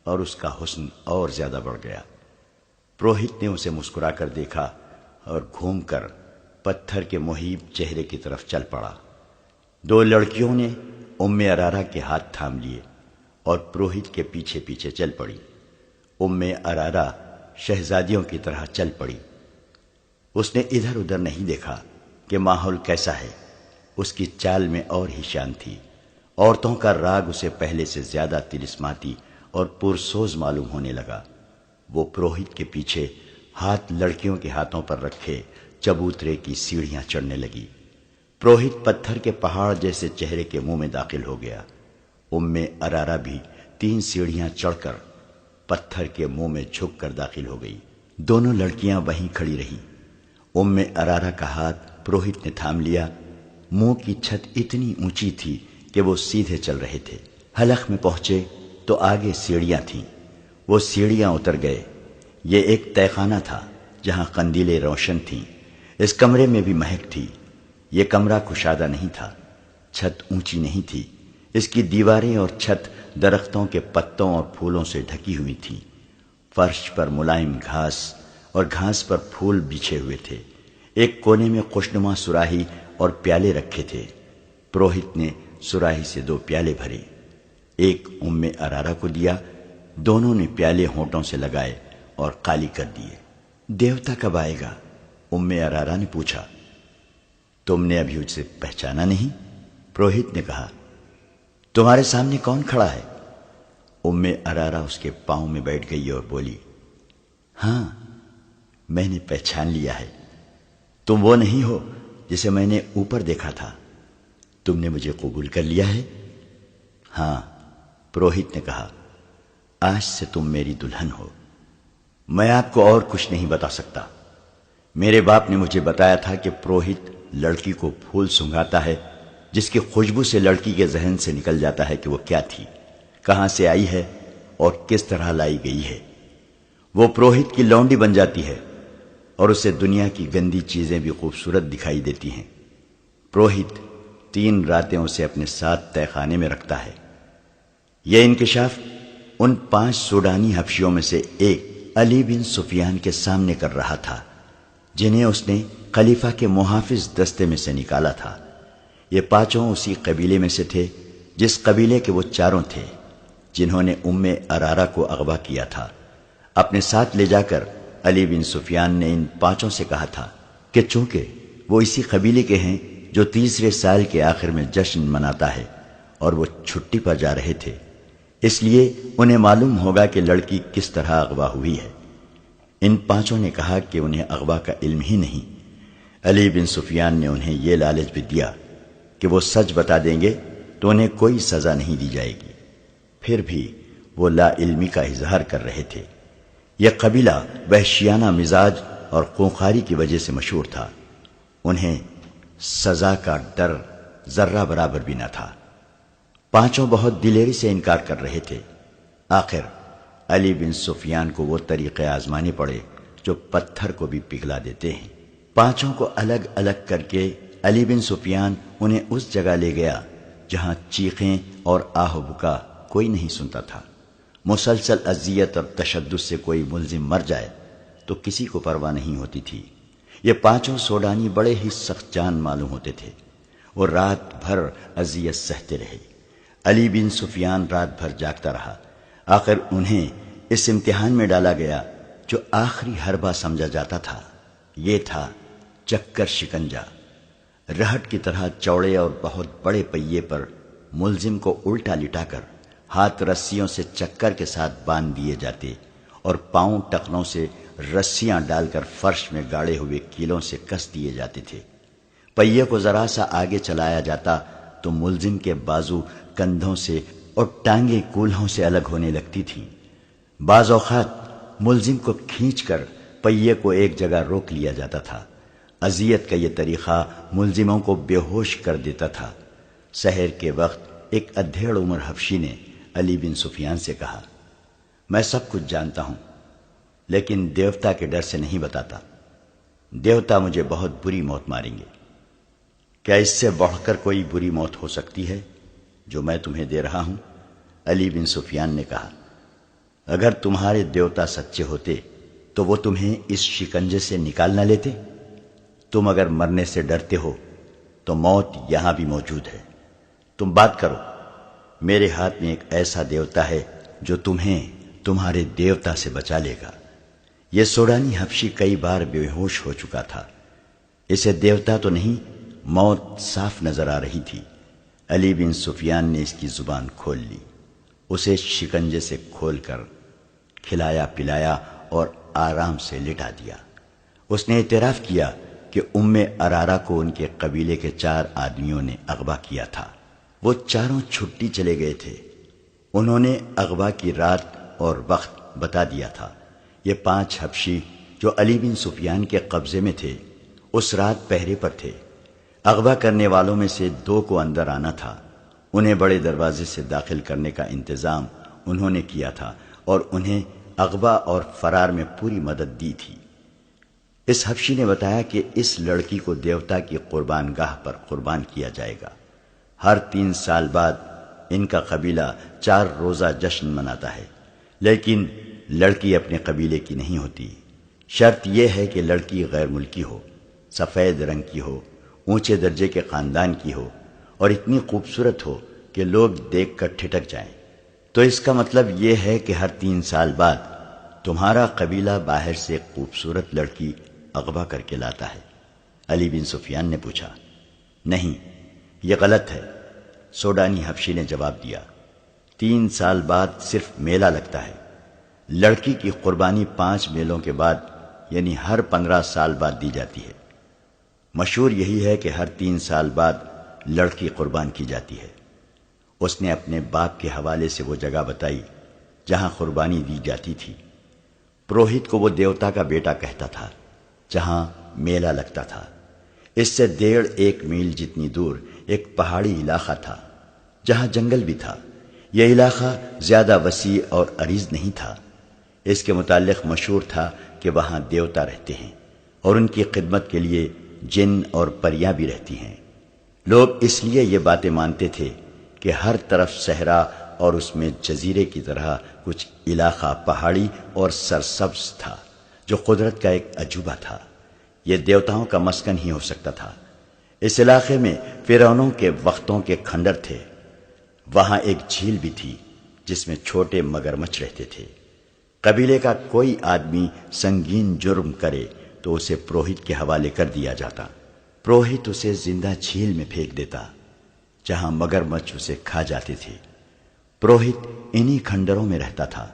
اور اس کا حسن اور زیادہ بڑھ گیا۔ پروہت نے اسے مسکرا کر دیکھا اور گھوم کر پتھر کے محیب چہرے کی طرف چل پڑا۔ 2 لڑکیوں نے ارارا کے ہاتھ تھام لیے اور پروہت کے پیچھے پیچھے چل پڑی۔ ارارا شہزادیوں کی طرح چل پڑی۔ اس نے ادھر ادھر نہیں دیکھا کہ ماحول کیسا ہے، اس کی چال میں اور ہی شان تھی۔ عورتوں کا راگ اسے پہلے سے زیادہ طلسماتی اور پرسوز معلوم ہونے لگا۔ وہ پروہت کے پیچھے ہاتھ لڑکیوں کے ہاتھوں پر رکھے چبوترے کی سیڑھیاں چڑھنے لگی۔ پروہت پتھر کے پہاڑ جیسے چہرے کے منہ میں داخل ہو گیا۔ ارارا بھی 3 سیڑھیاں چڑھ کر پتھر کے منہ میں جھک کر داخل ہو گئی۔ دونوں لڑکیاں وہیں کھڑی رہیں۔ ارارا کا ہاتھ پروہت نے تھام لیا۔ منہ کی چھت اتنی اونچی تھی کہ وہ سیدھے چل رہے تھے۔ حلق میں پہنچے تو آگے سیڑھیاں تھیں۔ وہ سیڑھیاں اتر گئے۔ یہ ایک تہہ خانہ تھا جہاں قندیلیں روشن تھیں۔ اس کمرے میں بھی مہک تھی۔ یہ کمرہ کشادہ نہیں تھا، چھت اونچی نہیں تھی۔ اس کی دیواریں اور چھت درختوں کے پتوں اور پھولوں سے ڈھکی ہوئی تھیں۔ فرش پر ملائم گھاس اور گھاس پر پھول بچھے ہوئے تھے۔ ایک کونے میں خوشنما سراہی اور پیالے رکھے تھے۔ پروہت نے سراہی سے 2 پیالے بھرے، ایک ارارا کو دیا۔ دونوں نے پیالے ہونٹوں سے لگائے اور خالی کر دیے۔ دیوتا کب آئے گا؟ ارارا نے پوچھا۔ تم نے ابھی اسے پہچانا نہیں؟ پروہت نے کہا۔ تمہارے سامنے کون کھڑا ہے؟ ارارا اس کے پاؤں میں بیٹھ گئی اور بولی، ہاں میں نے پہچان لیا ہے۔ تم وہ نہیں ہو جسے میں نے اوپر دیکھا تھا۔ تم نے مجھے قبول کر لیا ہے؟ ہاں، پروہت نے کہا، آج سے تم میری دلہن ہو۔ میں آپ کو اور کچھ نہیں بتا سکتا۔ میرے باپ نے مجھے بتایا تھا کہ پروہت لڑکی کو پھول سنگھاتا ہے جس کی خوشبو سے لڑکی کے ذہن سے نکل جاتا ہے کہ وہ کیا تھی، کہاں سے آئی ہے اور کس طرح لائی گئی ہے۔ وہ پروہت کی لونڈی بن جاتی ہے اور اسے دنیا کی گندی چیزیں بھی خوبصورت دکھائی دیتی ہیں۔ پروہت 3 راتیں اسے اپنے ساتھ تہہ خانے میں رکھتا ہے۔ یہ انکشاف ان 5 سوڈانی حبشیوں میں سے ایک علی بن سفیان کے سامنے کر رہا تھا، جنہیں اس نے خلیفہ کے محافظ دستے میں سے نکالا تھا۔ یہ 5 اسی قبیلے میں سے تھے جس قبیلے کے وہ 4 تھے جنہوں نے ارارا کو اغوا کیا تھا۔ اپنے ساتھ لے جا کر علی بن سفیان نے ان 5 سے کہا تھا کہ چونکہ وہ اسی قبیلے کے ہیں جو تیسرے سال کے آخر میں جشن مناتا ہے اور وہ چھٹی پر جا رہے تھے، اس لیے انہیں معلوم ہوگا کہ لڑکی کس طرح اغوا ہوئی ہے۔ ان 5 نے کہا کہ انہیں اغوا کا علم ہی نہیں۔ علی بن سفیان نے انہیں یہ لالچ بھی دیا کہ وہ سچ بتا دیں گے تو انہیں کوئی سزا نہیں دی جائے گی۔ پھر بھی وہ لا علمی کا اظہار کر رہے تھے۔ یہ قبیلہ وحشیانہ مزاج اور خونخواری کی وجہ سے مشہور تھا۔ انہیں سزا کا ڈر ذرہ برابر بھی نہ تھا۔ 5 بہت دلیری سے انکار کر رہے تھے۔ آخر علی بن سفیان کو وہ طریقے آزمانے پڑے جو پتھر کو بھی پگھلا دیتے ہیں۔ 5 کو الگ الگ کر کے علی بن سفیان انہیں اس جگہ لے گیا جہاں چیخیں اور آہ و بکا کوئی نہیں سنتا تھا۔ مسلسل اذیت اور تشدد سے کوئی ملزم مر جائے تو کسی کو پرواہ نہیں ہوتی تھی۔ یہ 5 سوڈانی بڑے ہی سخت جان معلوم ہوتے تھے۔ وہ رات بھر اذیت سہتے رہے۔ علی بن سفیان رات بھر جاگتا رہا۔ آخر انہیں اس امتحان میں ڈالا گیا جو آخری حربہ سمجھا جاتا تھا۔ یہ تھا چکر شکنجا۔ رہٹ کی طرح چوڑے اور بہت بڑے پہیے پر ملزم کو الٹا لٹا کر ہاتھ رسیوں سے چکر کے ساتھ باندھ دیے جاتے اور پاؤں ٹخنوں سے رسیاں ڈال کر فرش میں گاڑے ہوئے کیلوں سے کس دیے جاتے تھے۔ پہیے کو ذرا سا آگے چلایا جاتا تو ملزم کے بازو کندھوں سے اور ٹانگیں کولہوں سے الگ ہونے لگتی تھیں۔ بعض اوقات ملزم کو کھینچ کر پہیے کو ایک جگہ روک لیا جاتا تھا۔ اذیت کا یہ طریقہ ملزموں کو بے ہوش کر دیتا تھا۔ سحر کے وقت ایک ادھیڑ عمر حبشی نے علی بن سفیان سے کہا، میں سب کچھ جانتا ہوں لیکن دیوتا کے ڈر سے نہیں بتاتا۔ دیوتا مجھے بہت بری موت ماریں گے۔ کیا اس سے بڑھ کر کوئی بری موت ہو سکتی ہے جو میں تمہیں دے رہا ہوں؟ علی بن سفیان نے کہا، اگر تمہارے دیوتا سچے ہوتے تو وہ تمہیں اس شکنجے سے نکال نہ لیتے۔ تم اگر مرنے سے ڈرتے ہو تو موت یہاں بھی موجود ہے۔ تم بات کرو، میرے ہاتھ میں ایک ایسا دیوتا ہے جو تمہیں تمہارے دیوتا سے بچا لے گا۔ یہ سوڈانی حبشی کئی بار بے ہوش ہو چکا تھا، اسے دیوتا تو نہیں موت صاف نظر آ رہی تھی۔ علی بن سفیان نے اس کی زبان کھول لی، اسے شکنجے سے کھول کر کھلایا پلایا اور آرام سے لٹا دیا۔ اس نے اعتراف کیا کہ ام ارارہ کو ان کے قبیلے کے 4 آدمیوں نے اغوا کیا تھا۔ وہ چاروں چھٹی چلے گئے تھے۔ انہوں نے اغوا کی رات اور وقت بتا دیا تھا۔ یہ 5 حبشی جو علی بن سفیان کے قبضے میں تھے اس رات پہرے پر تھے۔ اغوا کرنے والوں میں سے 2 کو اندر آنا تھا۔ انہیں بڑے دروازے سے داخل کرنے کا انتظام انہوں نے کیا تھا اور انہیں اغوا اور فرار میں پوری مدد دی تھی۔ اس حبشی نے بتایا کہ اس لڑکی کو دیوتا کی قربان گاہ پر قربان کیا جائے گا۔ ہر 3 سال بعد ان کا قبیلہ 4 روزہ جشن مناتا ہے، لیکن لڑکی اپنے قبیلے کی نہیں ہوتی۔ شرط یہ ہے کہ لڑکی غیر ملکی ہو، سفید رنگ کی ہو، اونچے درجے کے خاندان کی ہو اور اتنی خوبصورت ہو کہ لوگ دیکھ کر ٹھٹک جائیں۔ تو اس کا مطلب یہ ہے کہ ہر 3 سال بعد تمہارا قبیلہ باہر سے خوبصورت لڑکی اغوا کر کے لاتا ہے۔ علی بن سفیان نے پوچھا، نہیں، یہ غلط ہے۔ سوڈانی حبشی نے جواب دیا، 3 سال بعد صرف میلہ لگتا ہے۔ لڑکی کی قربانی 5 میلوں کے بعد یعنی ہر 15 سال بعد دی جاتی ہے۔ مشہور یہی ہے کہ ہر 3 سال بعد لڑکی قربان کی جاتی ہے۔ اس نے اپنے باپ کے حوالے سے وہ جگہ بتائی جہاں قربانی دی جاتی تھی۔ پروہت کو وہ دیوتا کا بیٹا کہتا تھا جہاں میلہ لگتا تھا۔ اس سے 1.5 میل جتنی دور ایک پہاڑی علاقہ تھا جہاں جنگل بھی تھا۔ یہ علاقہ زیادہ وسیع اور عریض نہیں تھا۔ اس کے متعلق مشہور تھا کہ وہاں دیوتا رہتے ہیں اور ان کی خدمت کے لیے جن اور پریاں بھی رہتی ہیں۔ لوگ اس لیے یہ باتیں مانتے تھے کہ ہر طرف صحرا اور اس میں جزیرے کی طرح کچھ علاقہ پہاڑی اور سرسبز تھا جو قدرت کا ایک عجوبہ تھا۔ یہ دیوتاؤں کا مسکن ہی ہو سکتا تھا۔ اس علاقے میں فرعونوں کے وقتوں کے کھنڈر تھے۔ وہاں ایک جھیل بھی تھی جس میں چھوٹے مگرمچھ رہتے تھے۔ قبیلے کا کوئی آدمی سنگین جرم کرے تو اسے پروہت کے حوالے کر دیا جاتا۔ پروہت اسے زندہ جھیل میں پھینک دیتا جہاں مگرمچھ اسے کھا جاتے تھے۔ پروہت انہی کھنڈروں میں رہتا تھا۔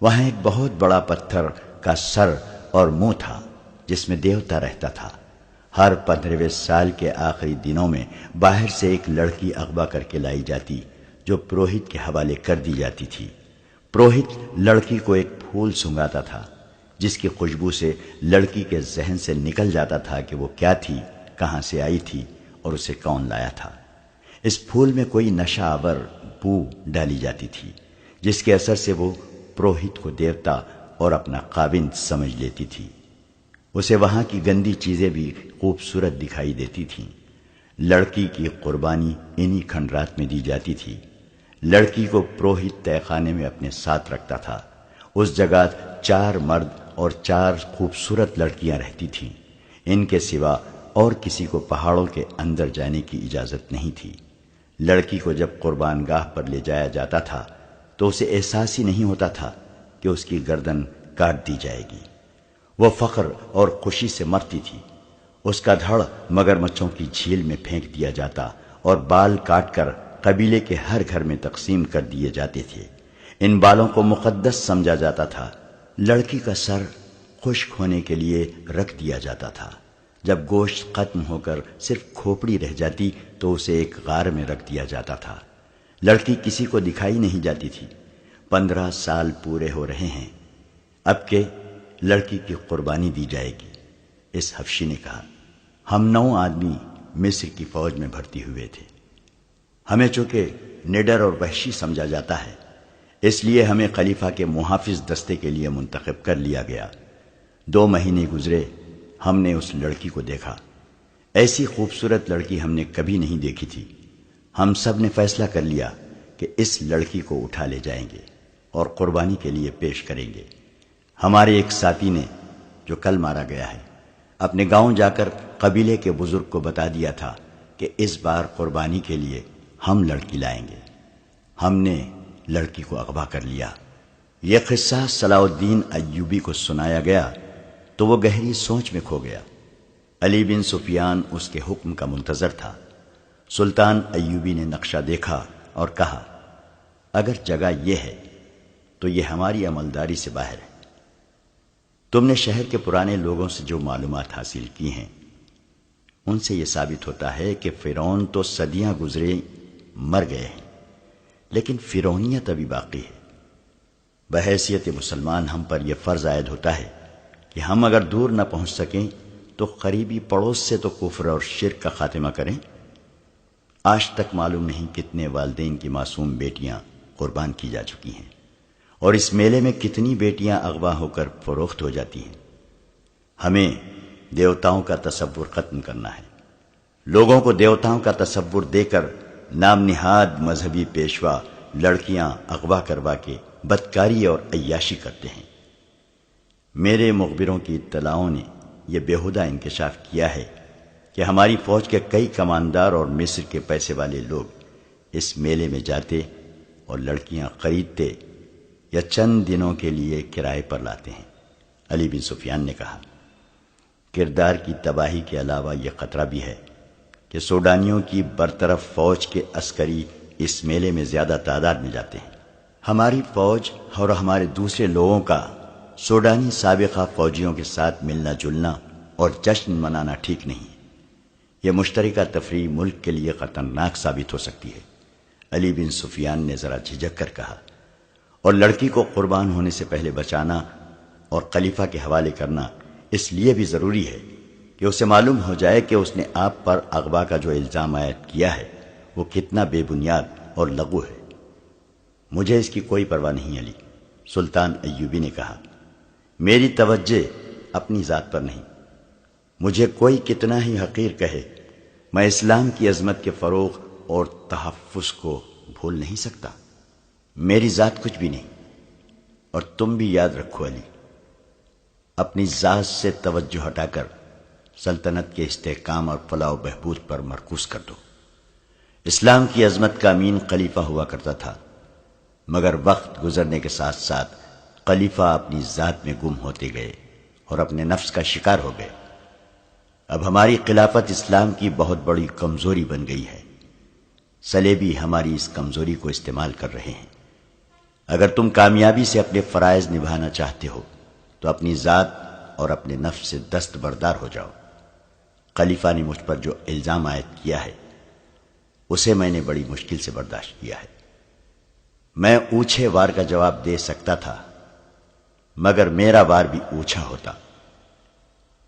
وہاں ایک بہت بڑا پتھر کا سر اور منہ تھا جس میں دیوتا رہتا تھا۔ ہر 15ویں سال کے آخری دنوں میں باہر سے ایک لڑکی اغوا کر کے لائی جاتی جو پروہت کے حوالے کر دی جاتی تھی۔ پروہت لڑکی کو ایک پھول سنگھاتا تھا جس کی خوشبو سے لڑکی کے ذہن سے نکل جاتا تھا کہ وہ کیا تھی، کہاں سے آئی تھی اور اسے کون لایا تھا۔ اس پھول میں کوئی نشہ آور بو ڈالی جاتی تھی جس کے اثر سے وہ پروہت کو دیوتا اور اپنا خاوند سمجھ لیتی تھی۔ اسے وہاں کی گندی چیزیں بھی خوبصورت دکھائی دیتی تھیں۔ لڑکی کی قربانی انہی کھنڈرات میں دی جاتی تھی۔ لڑکی کو پروہت تہہ خانے میں اپنے ساتھ رکھتا تھا۔ اس جگہ 4 مرد اور 4 خوبصورت لڑکیاں رہتی تھیں۔ ان کے سوا اور کسی کو پہاڑوں کے اندر جانے کی اجازت نہیں تھی۔ لڑکی کو جب قربان گاہ پر لے جایا جاتا تھا تو اسے احساس ہی نہیں ہوتا تھا کہ اس کی گردن کاٹ دی جائے گی۔ وہ فخر اور خوشی سے مرتی تھی۔ اس کا دھڑ مگرمچھوں کی جھیل میں پھینک دیا جاتا اور بال کاٹ کر قبیلے کے ہر گھر میں تقسیم کر دیے جاتے تھے۔ ان بالوں کو مقدس سمجھا جاتا تھا۔ لڑکی کا سر خشک ہونے کے لیے رکھ دیا جاتا تھا۔ جب گوشت ختم ہو کر صرف کھوپڑی رہ جاتی تو اسے ایک غار میں رکھ دیا جاتا تھا۔ لڑکی کسی کو دکھائی نہیں جاتی تھی۔ 15 سال پورے ہو رہے ہیں اب کہ لڑکی کی قربانی دی جائے گی۔ اس حبشی نے کہا، ہم 9 آدمی مصر کی فوج میں بھرتی ہوئے تھے۔ ہمیں چونکہ نڈر اور وحشی سمجھا جاتا ہے اس لیے ہمیں خلیفہ کے محافظ دستے کے لیے منتخب کر لیا گیا۔ 2 مہینے گزرے، ہم نے اس لڑکی کو دیکھا۔ ایسی خوبصورت لڑکی ہم نے کبھی نہیں دیکھی تھی۔ ہم سب نے فیصلہ کر لیا کہ اس لڑکی کو اٹھا لے جائیں گے اور قربانی کے لیے پیش کریں گے۔ ہمارے ایک ساتھی نے جو کل مارا گیا ہے اپنے گاؤں جا کر قبیلے کے بزرگ کو بتا دیا تھا کہ اس بار قربانی کے لیے ہم لڑکی لائیں گے۔ ہم نے لڑکی کو اغوا کر لیا۔ یہ قصہ صلاح الدین ایوبی کو سنایا گیا تو وہ گہری سوچ میں کھو گیا۔ علی بن سفیان اس کے حکم کا منتظر تھا۔ سلطان ایوبی نے نقشہ دیکھا اور کہا، اگر جگہ یہ ہے تو یہ ہماری عملداری سے باہر ہے۔ تم نے شہر کے پرانے لوگوں سے جو معلومات حاصل کی ہیں ان سے یہ ثابت ہوتا ہے کہ فرعون تو صدیاں گزرے مر گئے ہیں، لیکن فرعونیت ابھی باقی ہے۔ بحیثیت مسلمان ہم پر یہ فرض عائد ہوتا ہے کہ ہم اگر دور نہ پہنچ سکیں تو قریبی پڑوس سے تو کفر اور شرک کا خاتمہ کریں۔ آج تک معلوم نہیں کتنے والدین کی معصوم بیٹیاں قربان کی جا چکی ہیں، اور اس میلے میں کتنی بیٹیاں اغوا ہو کر فروخت ہو جاتی ہیں۔ ہمیں دیوتاؤں کا تصور ختم کرنا ہے۔ لوگوں کو دیوتاؤں کا تصور دے کر نام نہاد مذہبی پیشوا لڑکیاں اغوا کروا کے بدکاری اور عیاشی کرتے ہیں۔ میرے مخبروں کی اطلاعوں نے یہ بیہودہ انکشاف کیا ہے کہ ہماری فوج کے کئی کماندار اور مصر کے پیسے والے لوگ اس میلے میں جاتے اور لڑکیاں خریدتے یا چند دنوں کے لیے کرائے پر لاتے ہیں۔ علی بن سفیان نے کہا، کردار کی تباہی کے علاوہ یہ خطرہ بھی ہے کہ سوڈانیوں کی برطرف فوج کے عسکری اس میلے میں زیادہ تعداد میں جاتے ہیں۔ ہماری فوج اور ہمارے دوسرے لوگوں کا سوڈانی سابقہ فوجیوں کے ساتھ ملنا جلنا اور جشن منانا ٹھیک نہیں۔ یہ مشترکہ تفریح ملک کے لیے خطرناک ثابت ہو سکتی ہے۔ علی بن سفیان نے ذرا جھجک کر کہا، اور لڑکی کو قربان ہونے سے پہلے بچانا اور خلیفہ کے حوالے کرنا اس لیے بھی ضروری ہے کہ اسے معلوم ہو جائے کہ اس نے آپ پر اغوا کا جو الزام عائد کیا ہے وہ کتنا بے بنیاد اور لغو ہے۔ مجھے اس کی کوئی پرواہ نہیں علی، سلطان ایوبی نے کہا، میری توجہ اپنی ذات پر نہیں۔ مجھے کوئی کتنا ہی حقیر کہے، میں اسلام کی عظمت کے فروغ اور تحفظ کو بھول نہیں سکتا۔ میری ذات کچھ بھی نہیں، اور تم بھی یاد رکھو علی، اپنی ذات سے توجہ ہٹا کر سلطنت کے استحکام اور فلاح و بہبود پر مرکوز کر دو۔ اسلام کی عظمت کا امین خلیفہ ہوا کرتا تھا، مگر وقت گزرنے کے ساتھ ساتھ خلیفہ اپنی ذات میں گم ہوتے گئے اور اپنے نفس کا شکار ہو گئے۔ اب ہماری خلافت اسلام کی بہت بڑی کمزوری بن گئی ہے۔ صلیبی ہماری اس کمزوری کو استعمال کر رہے ہیں۔ اگر تم کامیابی سے اپنے فرائض نبھانا چاہتے ہو تو اپنی ذات اور اپنے نفس سے دستبردار ہو جاؤ۔ خلیفہ نے مجھ پر جو الزام عائد کیا ہے اسے میں نے بڑی مشکل سے برداشت کیا ہے۔ میں اونچے وار کا جواب دے سکتا تھا، مگر میرا وار بھی اونچا ہوتا،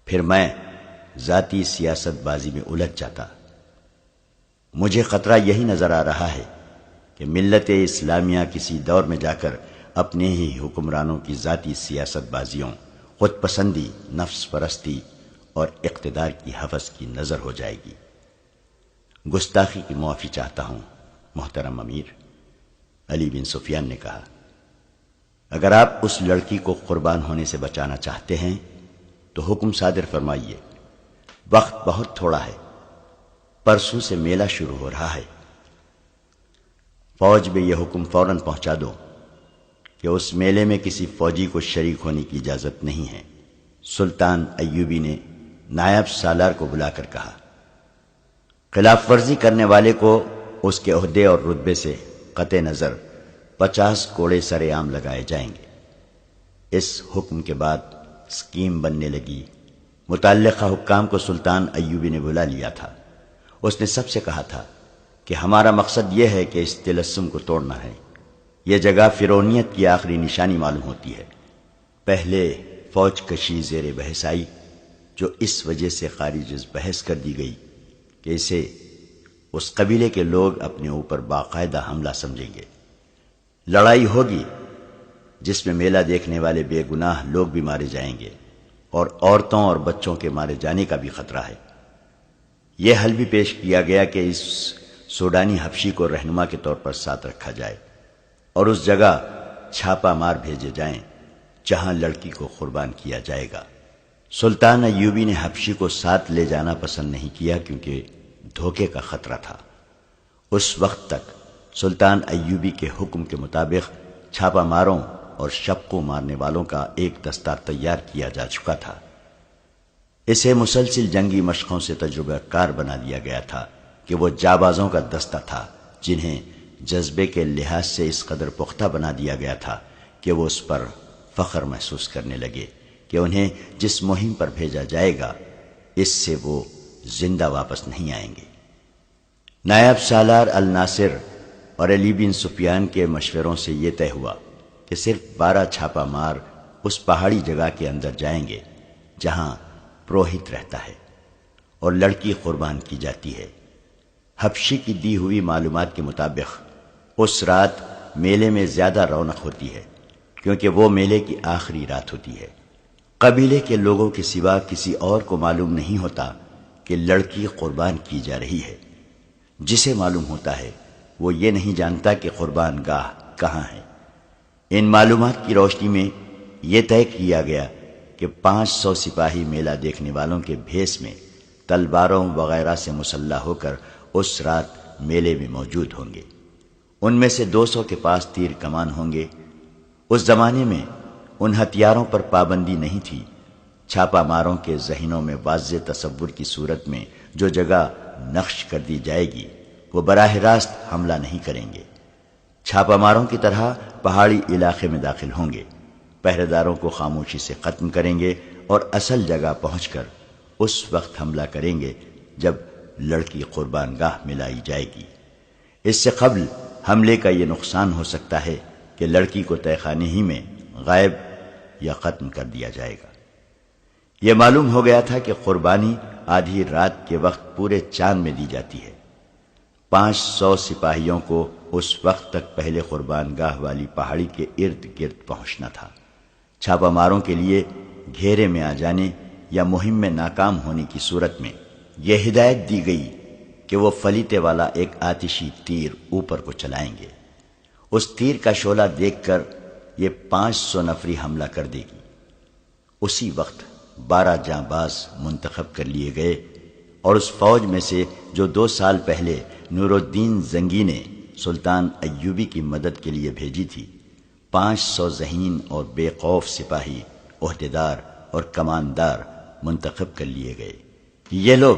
پھر میں ذاتی سیاست بازی میں الجھ جاتا۔ مجھے خطرہ یہی نظر آ رہا ہے کہ ملت اسلامیہ کسی دور میں جا کر اپنے ہی حکمرانوں کی ذاتی سیاست بازیوں، خود پسندی، نفس پرستی اور اقتدار کی ہوس کی نظر ہو جائے گی۔ گستاخی کی معافی چاہتا ہوں محترم امیر، علی بن سفیان نے کہا، اگر آپ اس لڑکی کو قربان ہونے سے بچانا چاہتے ہیں تو حکم صادر فرمائیے۔ وقت بہت تھوڑا ہے، پرسوں سے میلہ شروع ہو رہا ہے۔ فوج میں یہ حکم فوراً پہنچا دو کہ اس میلے میں کسی فوجی کو شریک ہونے کی اجازت نہیں ہے۔ سلطان ایوبی نے نائب سالار کو بلا کر کہا، خلاف ورزی کرنے والے کو اس کے عہدے اور رتبے سے قطع نظر 50 کوڑے سر عام لگائے جائیں گے۔ اس حکم کے بعد اسکیم بننے لگی۔ متعلقہ حکام کو سلطان ایوبی نے بلا لیا تھا۔ اس نے سب سے کہا تھا کہ ہمارا مقصد یہ ہے کہ اس طلسم کو توڑنا ہے۔ یہ جگہ فرعونیت کی آخری نشانی معلوم ہوتی ہے۔ پہلے فوج کشی زیر بحث آئی، جو اس وجہ سے خارج از بحث کر دی گئی کہ اسے اس قبیلے کے لوگ اپنے اوپر باقاعدہ حملہ سمجھیں گے۔ لڑائی ہوگی جس میں میلہ دیکھنے والے بے گناہ لوگ بھی مارے جائیں گے، اور عورتوں اور بچوں کے مارے جانے کا بھی خطرہ ہے۔ یہ حل بھی پیش کیا گیا کہ اس سوڈانی حبشی کو رہنما کے طور پر ساتھ رکھا جائے اور اس جگہ چھاپا مار بھیجے جائیں جہاں لڑکی کو قربان کیا جائے گا۔ سلطان ایوبی نے حبشی کو ساتھ لے جانا پسند نہیں کیا کیونکہ دھوکے کا خطرہ تھا۔ اس وقت تک سلطان ایوبی کے حکم کے مطابق چھاپا ماروں اور شب کو مارنے والوں کا ایک دستہ تیار کیا جا چکا تھا۔ اسے مسلسل جنگی مشقوں سے تجربہ کار بنا دیا گیا تھا کہ وہ جابازوں کا دستہ تھا جنہیں جذبے کے لحاظ سے اس قدر پختہ بنا دیا گیا تھا کہ وہ اس پر فخر محسوس کرنے لگے کہ انہیں جس مہم پر بھیجا جائے گا اس سے وہ زندہ واپس نہیں آئیں گے۔ نائب سالار الناصر اور علی بن سفیان کے مشوروں سے یہ طے ہوا کہ صرف 12 چھاپا مار اس پہاڑی جگہ کے اندر جائیں گے جہاں پروہت رہتا ہے اور لڑکی قربان کی جاتی ہے۔ حبشی کی دی ہوئی معلومات کے مطابق اس رات میلے میں زیادہ رونق ہوتی ہے کیونکہ وہ میلے کی آخری رات ہوتی ہے۔ قبیلے کے لوگوں کے سوا کسی اور کو معلوم نہیں ہوتا کہ لڑکی قربان کی جا رہی ہے۔ جسے معلوم ہوتا ہے وہ یہ نہیں جانتا کہ قربان گاہ کہاں ہے۔ ان معلومات کی روشنی میں یہ طے کیا گیا کہ 500 سپاہی میلہ دیکھنے والوں کے بھیس میں تلواروں وغیرہ سے مسلح ہو کر اس رات میلے میں موجود ہوں گے۔ ان میں سے 200 کے پاس تیر کمان ہوں گے۔ اس زمانے میں ان ہتھیاروں پر پابندی نہیں تھی۔ چھاپا ماروں کے ذہنوں میں واضح تصور کی صورت میں جو جگہ نقش کر دی جائے گی وہ براہ راست حملہ نہیں کریں گے۔ چھاپا ماروں کی طرح پہاڑی علاقے میں داخل ہوں گے، پہرے داروں کو خاموشی سے ختم کریں گے اور اصل جگہ پہنچ کر اس وقت حملہ کریں گے جب لڑکی قربان گاہ میں لائی جائے گی۔ اس سے قبل حملے کا یہ نقصان ہو سکتا ہے کہ لڑکی کو تہہ خانے ہی میں غائب یا ختم کر دیا جائے گا۔ یہ معلوم ہو گیا تھا کہ قربانی آدھی رات کے وقت پورے چاند میں دی جاتی ہے۔ 500 سپاہیوں کو اس وقت تک پہلے قربان گاہ والی پہاڑی کے ارد گرد پہنچنا تھا۔ چھاپا ماروں کے لیے گھیرے میں آ جانے یا مہم میں ناکام ہونے کی صورت میں یہ ہدایت دی گئی کہ وہ فلیتے والا ایک آتشی تیر اوپر کو چلائیں گے۔ اس تیر کا شعلہ دیکھ کر یہ 500 نفری حملہ کر دے گی۔ اسی وقت 12 جانباز منتخب کر لیے گئے اور اس فوج میں سے جو 2 سال پہلے نور الدین زنگی نے سلطان ایوبی کی مدد کے لیے بھیجی تھی، 500 ذہین اور بے خوف سپاہی، عہدیدار اور کماندار منتخب کر لیے گئے۔ یہ لوگ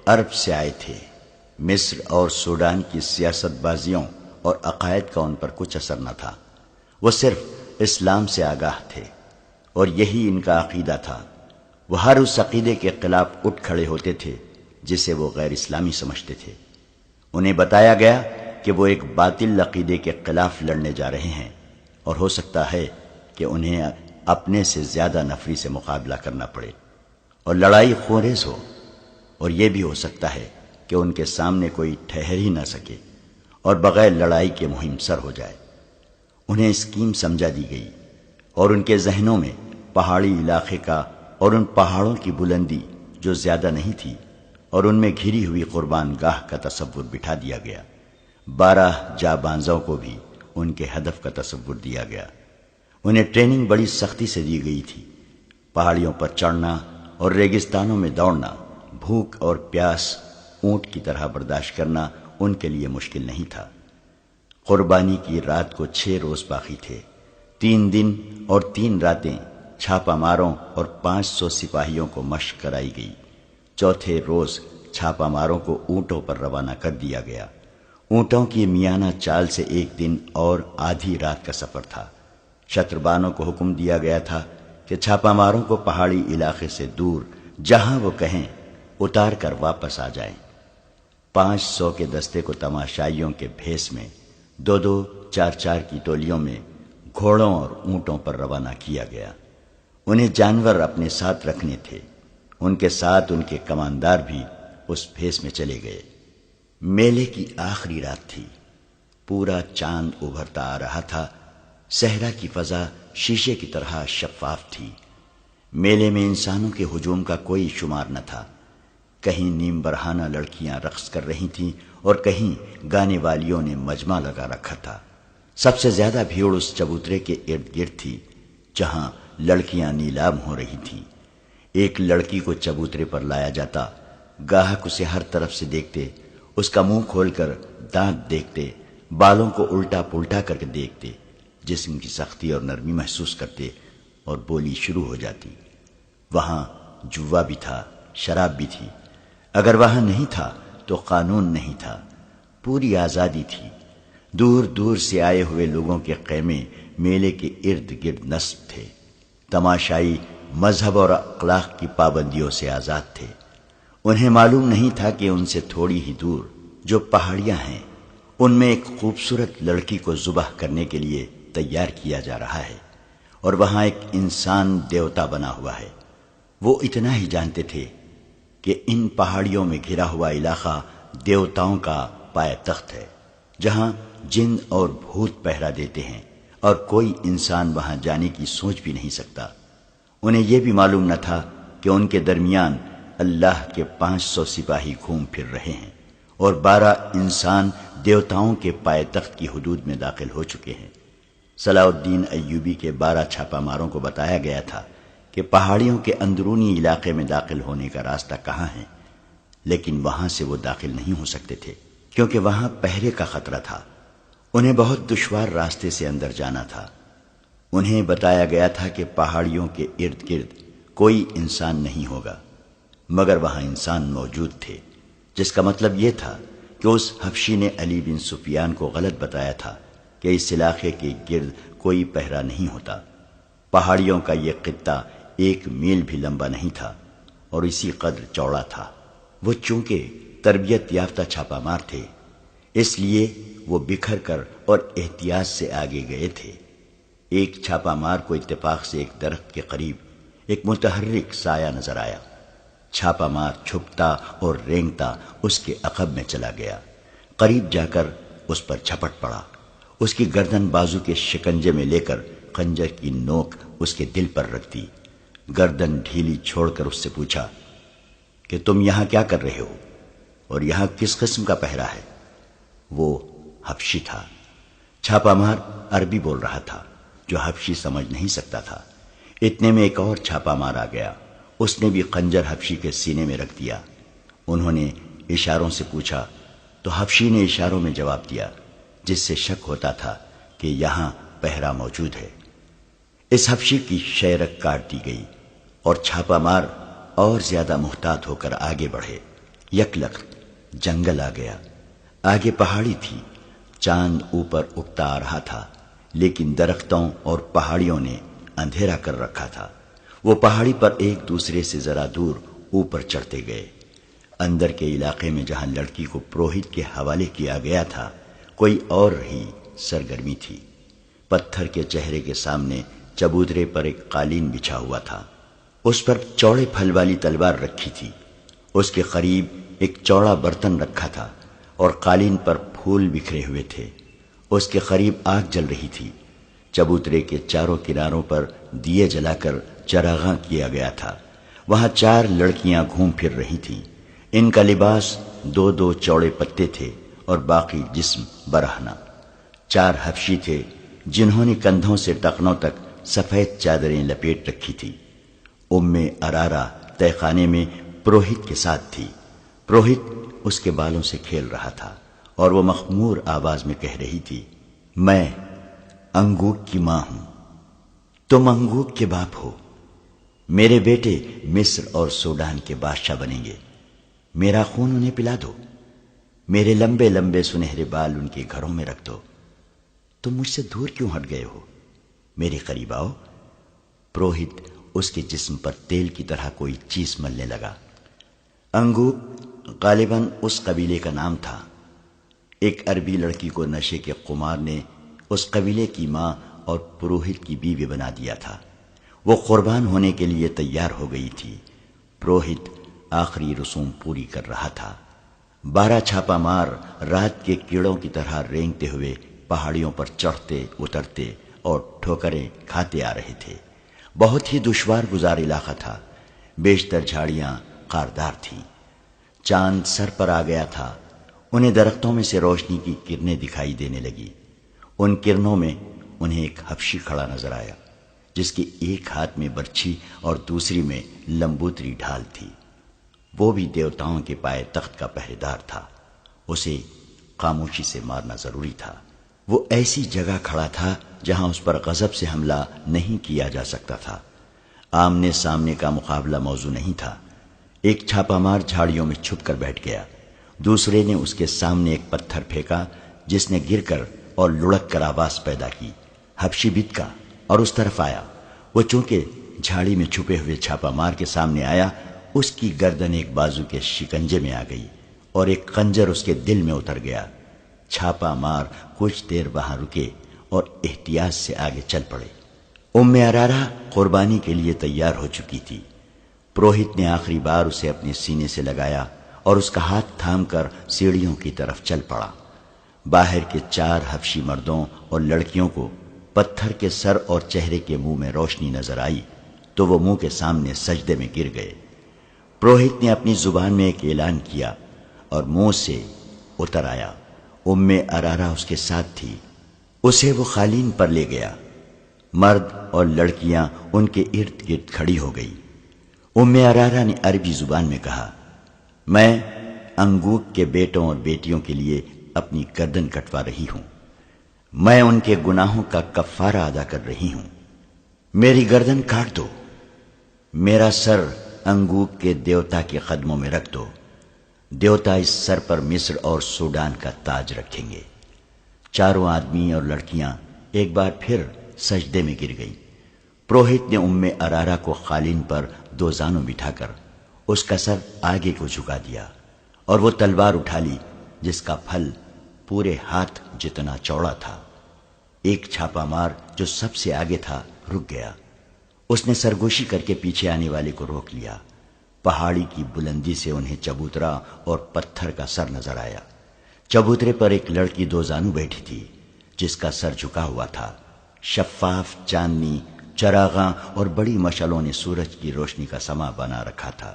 عرب سے آئے تھے۔ مصر اور سوڈان کی سیاست بازیوں اور عقائد کا ان پر کچھ اثر نہ تھا۔ وہ صرف اسلام سے آگاہ تھے اور یہی ان کا عقیدہ تھا۔ وہ ہر اس عقیدے کے خلاف اٹھ کھڑے ہوتے تھے جسے وہ غیر اسلامی سمجھتے تھے۔ انہیں بتایا گیا کہ وہ ایک باطل عقیدے کے خلاف لڑنے جا رہے ہیں اور ہو سکتا ہے کہ انہیں اپنے سے زیادہ نفری سے مقابلہ کرنا پڑے اور لڑائی خونریز ہو، اور یہ بھی ہو سکتا ہے کہ ان کے سامنے کوئی ٹھہر ہی نہ سکے اور بغیر لڑائی کے مہم سر ہو جائے۔ انہیں اسکیم سمجھا دی گئی اور ان کے ذہنوں میں پہاڑی علاقے کا اور ان پہاڑوں کی بلندی جو زیادہ نہیں تھی اور ان میں گھری ہوئی قربان گاہ کا تصور بٹھا دیا گیا۔ 12 جابانزوں کو بھی ان کے ہدف کا تصور دیا گیا۔ انہیں ٹریننگ بڑی سختی سے دی گئی تھی۔ پہاڑیوں پر چڑھنا اور ریگستانوں میں دوڑنا، بھوک اور پیاس اونٹ کی طرح برداشت کرنا ان کے لیے مشکل نہیں تھا۔ قربانی کی رات کو 6 روز باقی تھے۔ 3 دن اور 3 راتیں چھاپا ماروں اور 500 سپاہیوں کو مشق کرائی گئی۔ چوتھے روز چھاپا ماروں کو اونٹوں پر روانہ کر دیا گیا۔ اونٹوں کی میانہ چال سے 1 دن اور آدھی رات کا سفر تھا۔ شتربانوں کو حکم دیا گیا تھا کہ چھاپا ماروں کو پہاڑی علاقے سے دور جہاں وہ کہیں اتار کر واپس آ جائیں۔ 500 کے دستے کو تماشائیوں کے بھیس میں 2-2 4-4 کی ٹولیوں میں گھوڑوں اور اونٹوں پر روانہ کیا گیا۔ انہیں جانور اپنے ساتھ رکھنے تھے۔ ان کے ساتھ ان کے کماندار بھی اس بھیس میں چلے گئے۔ میلے کی آخری رات تھی۔ پورا چاند ابھرتا آ رہا تھا۔ صحرا کی فضا شیشے کی طرح شفاف تھی۔ میلے میں انسانوں کے ہجوم کا کوئی شمار نہ تھا۔ کہیں نیم برہنہ لڑکیاں رقص کر رہی تھیں اور کہیں گانے والیوں نے مجمع لگا رکھا تھا۔ سب سے زیادہ بھیڑ اس چبوترے کے ارد گرد تھی جہاں لڑکیاں نیلام ہو رہی تھیں۔ ایک لڑکی کو چبوترے پر لایا جاتا، گاہک اسے ہر طرف سے دیکھتے، اس کا منہ کھول کر دانت دیکھتے، بالوں کو الٹا پلٹا کر کے دیکھتے، جسم کی سختی اور نرمی محسوس کرتے اور بولی شروع ہو جاتی۔ وہاں جوا بھی تھا، شراب بھی تھی، اگر وہاں نہیں تھا تو قانون نہیں تھا، پوری آزادی تھی۔ دور دور سے آئے ہوئے لوگوں کے خیمے میلے کے ارد گرد نصب تھے۔ تماشائی مذہب اور اخلاق کی پابندیوں سے آزاد تھے۔ انہیں معلوم نہیں تھا کہ ان سے تھوڑی ہی دور جو پہاڑیاں ہیں، ان میں ایک خوبصورت لڑکی کو ذبح کرنے کے لیے تیار کیا جا رہا ہے، اور وہاں ایک انسان دیوتا بنا ہوا ہے۔ وہ اتنا ہی جانتے تھے کہ ان پہاڑیوں میں گھرا ہوا علاقہ دیوتاؤں کا پائے تخت ہے، جہاں جن اور بھوت پہرا دیتے ہیں، اور کوئی انسان وہاں جانے کی سوچ بھی نہیں سکتا۔ انہیں یہ بھی معلوم نہ تھا کہ ان کے درمیان اللہ کے 500 سپاہی گھوم پھر رہے ہیں، اور 12 انسان دیوتاؤں کے پائے تخت کی حدود میں داخل ہو چکے ہیں۔ صلاح الدین ایوبی کے 12 چھاپہ ماروں کو بتایا گیا تھا کہ پہاڑیوں کے اندرونی علاقے میں داخل ہونے کا راستہ کہاں ہے، لیکن وہاں سے وہ داخل نہیں ہو سکتے تھے کیونکہ وہاں پہرے کا خطرہ تھا۔ انہیں بہت دشوار راستے سے اندر جانا تھا۔ انہیں بتایا گیا تھا کہ پہاڑیوں کے ارد گرد کوئی انسان نہیں ہوگا، مگر وہاں انسان موجود تھے، جس کا مطلب یہ تھا کہ اس حبشی نے علی بن سفیان کو غلط بتایا تھا کہ اس علاقے کے گرد کوئی پہرا نہیں ہوتا۔ پہاڑیوں کا یہ خطہ 1 میل بھی لمبا نہیں تھا اور اسی قدر چوڑا تھا۔ وہ چونکہ تربیت یافتہ چھاپہ مار تھے، اس لیے وہ بکھر کر اور احتیاط سے آگے گئے تھے۔ ایک چھاپہ مار کو اتفاق سے ایک درخت کے قریب ایک متحرک سایہ نظر آیا۔ چھاپہ مار چھپتا اور رینگتا اس کے عقب میں چلا گیا، قریب جا کر اس پر جھپٹ پڑا، اس کی گردن بازو کے شکنجے میں لے کر خنجر کی نوک اس کے دل پر رکھ دی۔ گردن ڈھیلی چھوڑ کر اس سے پوچھا کہ تم یہاں کیا کر رہے ہو اور یہاں کس قسم کا پہرا ہے؟ وہ حبشی تھا۔ چھاپہ مار عربی بول رہا تھا جو حبشی سمجھ نہیں سکتا تھا۔ اتنے میں ایک اور چھاپہ مار آ گیا، اس نے بھی خنجر حبشی کے سینے میں رکھ دیا۔ انہوں نے اشاروں سے پوچھا تو حبشی نے اشاروں میں جواب دیا، جس سے شک ہوتا تھا کہ یہاں پہرا موجود ہے۔ اس حبشی کی شیرک کاٹ دی گئی اور چھاپہ مار اور زیادہ محتاط ہو کر آگے بڑھے۔ یکلخت جنگل آ گیا، آگے پہاڑی تھی، چاند اوپر اگتا آ رہا تھا، لیکن درختوں اور پہاڑیوں نے اندھیرا کر رکھا تھا۔ وہ پہاڑی پر ایک دوسرے سے ذرا دور اوپر چڑھتے گئے۔ اندر کے علاقے میں جہاں لڑکی کو پروہت کے حوالے کیا گیا تھا، کوئی اور ہی سرگرمی تھی۔ پتھر کے چہرے کے سامنے چبوترے پر ایک قالین بچھا ہوا تھا، اس پر چوڑے پھل والی تلوار رکھی تھی۔ اس کے قریب ایک چوڑا برتن رکھا تھا اور قالین پر پھول بکھرے ہوئے تھے۔ اس کے قریب آگ جل رہی تھی۔ چبوترے کے چاروں کناروں پر دیے جلا کر چراغاں کیا گیا تھا۔ وہاں 4 لڑکیاں گھوم پھر رہی تھیں۔ ان کا لباس 2 چوڑے پتے تھے اور باقی جسم برہنہ۔ 4 حبشی تھے جنہوں نے کندھوں سے ٹخنوں تک سفید چادریں لپیٹ رکھی تھی۔ ارارا تہ خانے میں پروہت کے ساتھ تھی۔ پروہت اس کے بالوں سے کھیل رہا تھا اور وہ مخمور آواز میں کہہ رہی تھی، میں انگوک کی ماں ہوں، تم انگوک کے باپ ہو۔ میرے بیٹے مصر اور سوڈان کے بادشاہ بنیں گے، میرا خون انہیں پلا دو، میرے لمبے لمبے سنہرے بال ان کے گھروں میں رکھ دو۔ تم مجھ سے دور کیوں ہٹ گئے ہو؟ میرے قریب آؤ۔ پروہت اس کے جسم پر تیل کی طرح کوئی چیز ملنے لگا۔ انگوک غالباً اس قبیلے کا نام تھا۔ ایک عربی لڑکی کو نشے کے قمار نے اس قبیلے کی ماں اور پروہت کی بیوی بنا دیا تھا۔ وہ قربان ہونے کے لیے تیار ہو گئی تھی۔ پروہت آخری رسوم پوری کر رہا تھا۔ 12 چھاپہ مار رات کے کیڑوں کی طرح رینگتے ہوئے پہاڑیوں پر چڑھتے اترتے اور ٹھوکریں کھاتے آ رہے تھے۔ بہت ہی دشوار گزار علاقہ تھا۔ بیشتر جھاڑیاں خاردار تھیں۔ چاند سر پر آ گیا تھا۔ انہیں درختوں میں سے روشنی کی کرنیں دکھائی دینے لگی۔ ان کرنوں میں انہیں ایک حبشی کھڑا نظر آیا، جس کے ایک ہاتھ میں برچھی اور دوسری میں لمبوتری ڈھال تھی۔ وہ بھی دیوتاؤں کے پائے تخت کا پہرے دار تھا۔ اسے خاموشی سے مارنا ضروری تھا۔ وہ ایسی جگہ کھڑا تھا جہاں اس پر غضب سے حملہ نہیں کیا جا سکتا تھا۔ آمنے سامنے کا مقابلہ موضوع نہیں تھا۔ ایک چھاپا مار جھاڑیوں میں چھپ کر بیٹھ گیا، دوسرے نے اس کے سامنے ایک پتھر پھینکا جس نے گر کر اور لڑک کر آواز پیدا کی۔ حبشی بتکا اور اس طرف آیا۔ وہ چونکہ جھاڑی میں چھپے ہوئے چھاپا مار کے سامنے آیا، اس کی گردن ایک بازو کے شکنجے میں آ گئی اور ایک خنجر اس کے دل میں اتر گیا۔ چھاپا مار کچھ دیر وہاں رکے اور احتیاط سے آگے چل پڑے۔ ارارا قربانی کے لیے تیار ہو چکی تھی۔ پروہت نے آخری بار اسے اپنے سینے سے لگایا اور اس کا ہاتھ تھام کر سیڑھیوں کی طرف چل پڑا۔ باہر کے 4 حبشی مردوں اور لڑکیوں کو پتھر کے سر اور چہرے کے منہ میں روشنی نظر آئی تو وہ منہ کے سامنے سجدے میں گر گئے۔ پروہت نے اپنی زبان میں ایک اعلان کیا اور منہ سے اتر آیا۔ ارارا اس کے ساتھ تھی۔ اسے وہ قالین پر لے گیا۔ مرد اور لڑکیاں ان کے ارد گرد کھڑی ہو گئی۔ ارارا نے عربی زبان میں کہا، میں انگوک کے بیٹوں اور بیٹیوں کے لیے اپنی گردن کٹوا رہی ہوں۔ میں ان کے گناہوں کا کفارہ ادا کر رہی ہوں۔ میری گردن کاٹ دو۔ میرا سر انگوک کے دیوتا کے قدموں میں رکھ دو۔ دیوتا اس سر پر مصر اور سوڈان کا تاج رکھیں گے۔ 4 آدمی اور لڑکیاں ایک بار پھر سجدے میں گر گئیں۔ پروہت نے ارارا کو قالین پر 2 زانوں بٹھا کر اس کا سر آگے کو جھکا دیا اور وہ تلوار اٹھا لی جس کا پھل پورے ہاتھ جتنا چوڑا تھا۔ ایک چھاپا مار جو سب سے آگے تھا رک گیا۔ اس نے سرگوشی کر کے پیچھے آنے والے کو روک لیا۔ پہاڑی کی بلندی سے انہیں چبوترا اور پتھر کا سر نظر آیا۔ چبوترے پر ایک لڑکی 2 زانو بیٹھی تھی جس کا سر جھکا ہوا تھا۔ شفاف چاندنی، چراغاں اور بڑی مشعلوں نے سورج کی روشنی کا سما بنا رکھا تھا۔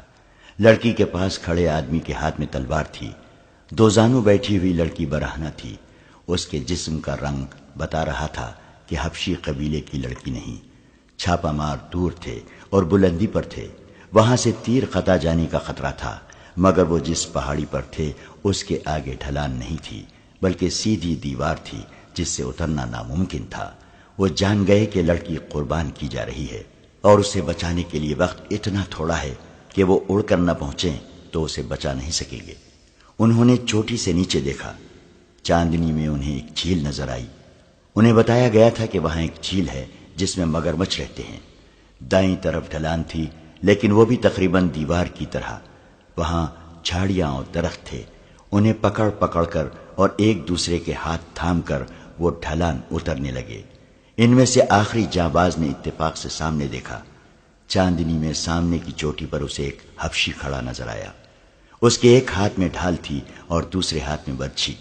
لڑکی کے پاس کھڑے آدمی کے ہاتھ میں تلوار تھی۔ 2 زانو بیٹھی ہوئی لڑکی برہنہ تھی۔ اس کے جسم کا رنگ بتا رہا تھا کہ حبشی قبیلے کی لڑکی نہیں۔ چھاپا مار دور تھے اور بلندی پر تھے، وہاں سے تیر قطع جانے کا خطرہ تھا، مگر وہ جس پہاڑی پر تھے اس کے آگے ڈھلان نہیں تھی بلکہ سیدھی دیوار تھی جس سے اترنا ناممکن تھا۔ وہ جان گئے کہ لڑکی قربان کی جا رہی ہے اور اسے بچانے کے لیے وقت اتنا تھوڑا ہے کہ وہ اڑ کر نہ پہنچیں تو اسے بچا نہیں سکیں گے۔ انہوں نے چوٹی سے نیچے دیکھا۔ چاندنی میں انہیں ایک جھیل نظر آئی۔ انہیں بتایا گیا تھا کہ وہاں ایک جھیل ہے جس میں مگرمچھ رہتے ہیں۔ دائیں طرف ڈھلان تھی لیکن وہ بھی تقریباً دیوار کی طرح۔ وہاں جھاڑیاں اور درخت تھے۔ انہیں پکڑ پکڑ کر اور ایک دوسرے کے ہاتھ تھام کر وہ ڈھلان اترنے لگے۔ ان میں سے آخری جانباز نے اتفاق سے سامنے دیکھا۔ چاندنی میں سامنے کی چوٹی پر اسے ایک حبشی کھڑا نظر آیا۔ اس کے ایک ہاتھ میں ڈھال تھی اور دوسرے ہاتھ میں برچھی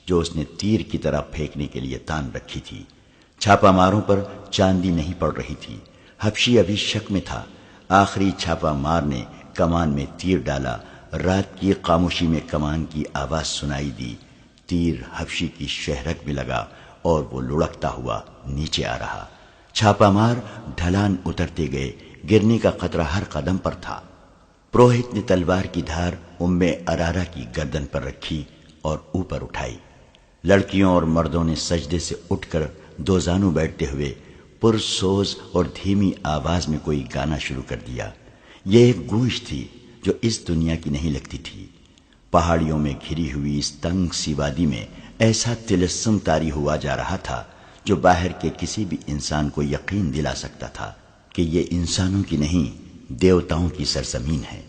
جو اس نے تیر کی طرح پھینکنے کے لیے تان رکھی تھی۔ چھاپا ماروں پر چاندی نہیں پڑ رہی تھی۔ حبشی ابھی شک میں تھا۔ آخری چھاپا مار نے کمان میں تیر ڈالا۔ رات کی خاموشی میں کمان کی آواز سنائی دی۔ تیر حبشی کی شہرک میں لگا اور وہ لڑکتا ہوا نیچے آ رہا۔ چھاپا مار ڈھلان اترتے گئے۔ گرنے کا خطرہ ہر قدم پر تھا۔ پروہت نے تلوار کی دھار ارارا کی گردن پر رکھی اور اوپر اٹھائی۔ لڑکیوں اور مردوں نے سجدے سے اٹھ کر 2 زانو بیٹھتے ہوئے پرسوز اور دھیمی آواز میں کوئی گانا شروع کر دیا۔ یہ ایک گونج تھی جو اس دنیا کی نہیں لگتی تھی۔ پہاڑیوں میں گھری ہوئی اس تنگ سی وادی میں ایسا طلسم طاری ہوا جا رہا تھا جو باہر کے کسی بھی انسان کو یقین دلا سکتا تھا کہ یہ انسانوں کی نہیں دیوتاؤں کی سرزمین ہے۔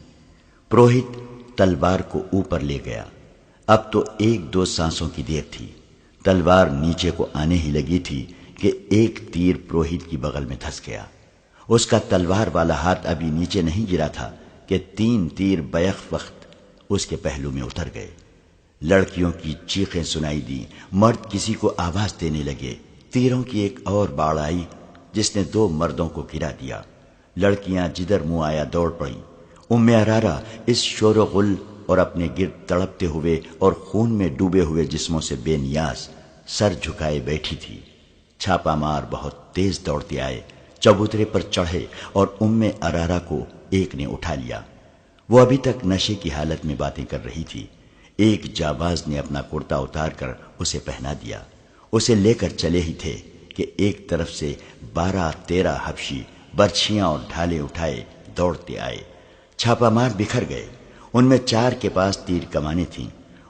پروہت تلوار کو اوپر لے گیا۔ اب تو 1-2 سانسوں کی دیر تھی۔ تلوار نیچے کو آنے ہی لگی تھی کہ ایک تیر پروہت کی بغل میں دھس گیا۔ اس کا تلوار والا ہاتھ ابھی نیچے نہیں گرا تھا کہ 3 تیر بیک وقت اس کے پہلو میں اتر گئے۔ لڑکیوں کی چیخیں سنائی دی۔ مرد کسی کو آواز دینے لگے۔ تیروں کی ایک اور باڑ آئی جس نے 2 مردوں کو گرا دیا۔ لڑکیاں جدھر منہ آیا دوڑ پڑیں۔ ارارا اس شور و غل اور اپنے گرد تڑپتے ہوئے اور خون میں ڈوبے ہوئے جسموں سے بے نیاز سر جھکائے بیٹھی تھی۔ چھاپا مار بہت تیز دوڑتے آئے، چبوترے پر چڑھے اور ارارا کو ایک نے اٹھا لیا۔ وہ ابھی تک نشے کی حالت میں باتیں کر رہی تھی۔ ایک جانباز نے اپنا کرتا اتار کر اسے پہنا دیا۔ اسے لے کر چلے ہی تھے کہ ایک طرف سے 12-13 حبشی برچھیاں اور ڈھالے اٹھائے دوڑتے آئے. چھاپا مار بکھر گئے. ان میں 4 کے پاس تیر کمانیں تھیں.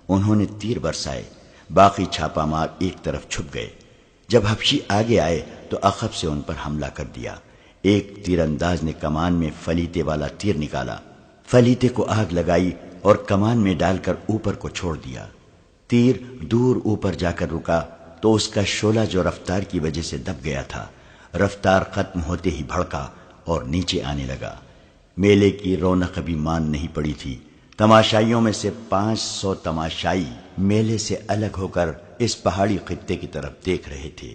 انہوں نے تیر برسائے. باقی چھاپا مار ایک طرف چھپ گئے. جب حبشی آگے آئے تو عقب سے ان پر حملہ کر دیا. ایک تیر انداز نے کمان میں فلیتے والا تیر نکالا، فلیتے کو آگ لگائی اور کمان میں ڈال کر اوپر کو چھوڑ دیا. تیر دور اوپر جا کر رکا تو اس کا شعلہ جو رفتار کی وجہ سے دب گیا تھا، رفتار ختم ہوتے ہی بھڑکا اور نیچے آنے لگا. میلے کی رونق ابھی مان نہیں پڑی تھی. تماشائیوں میں سے 500 تماشائی میلے سے الگ ہو کر اس پہاڑی خطے کی طرف دیکھ رہے تھے.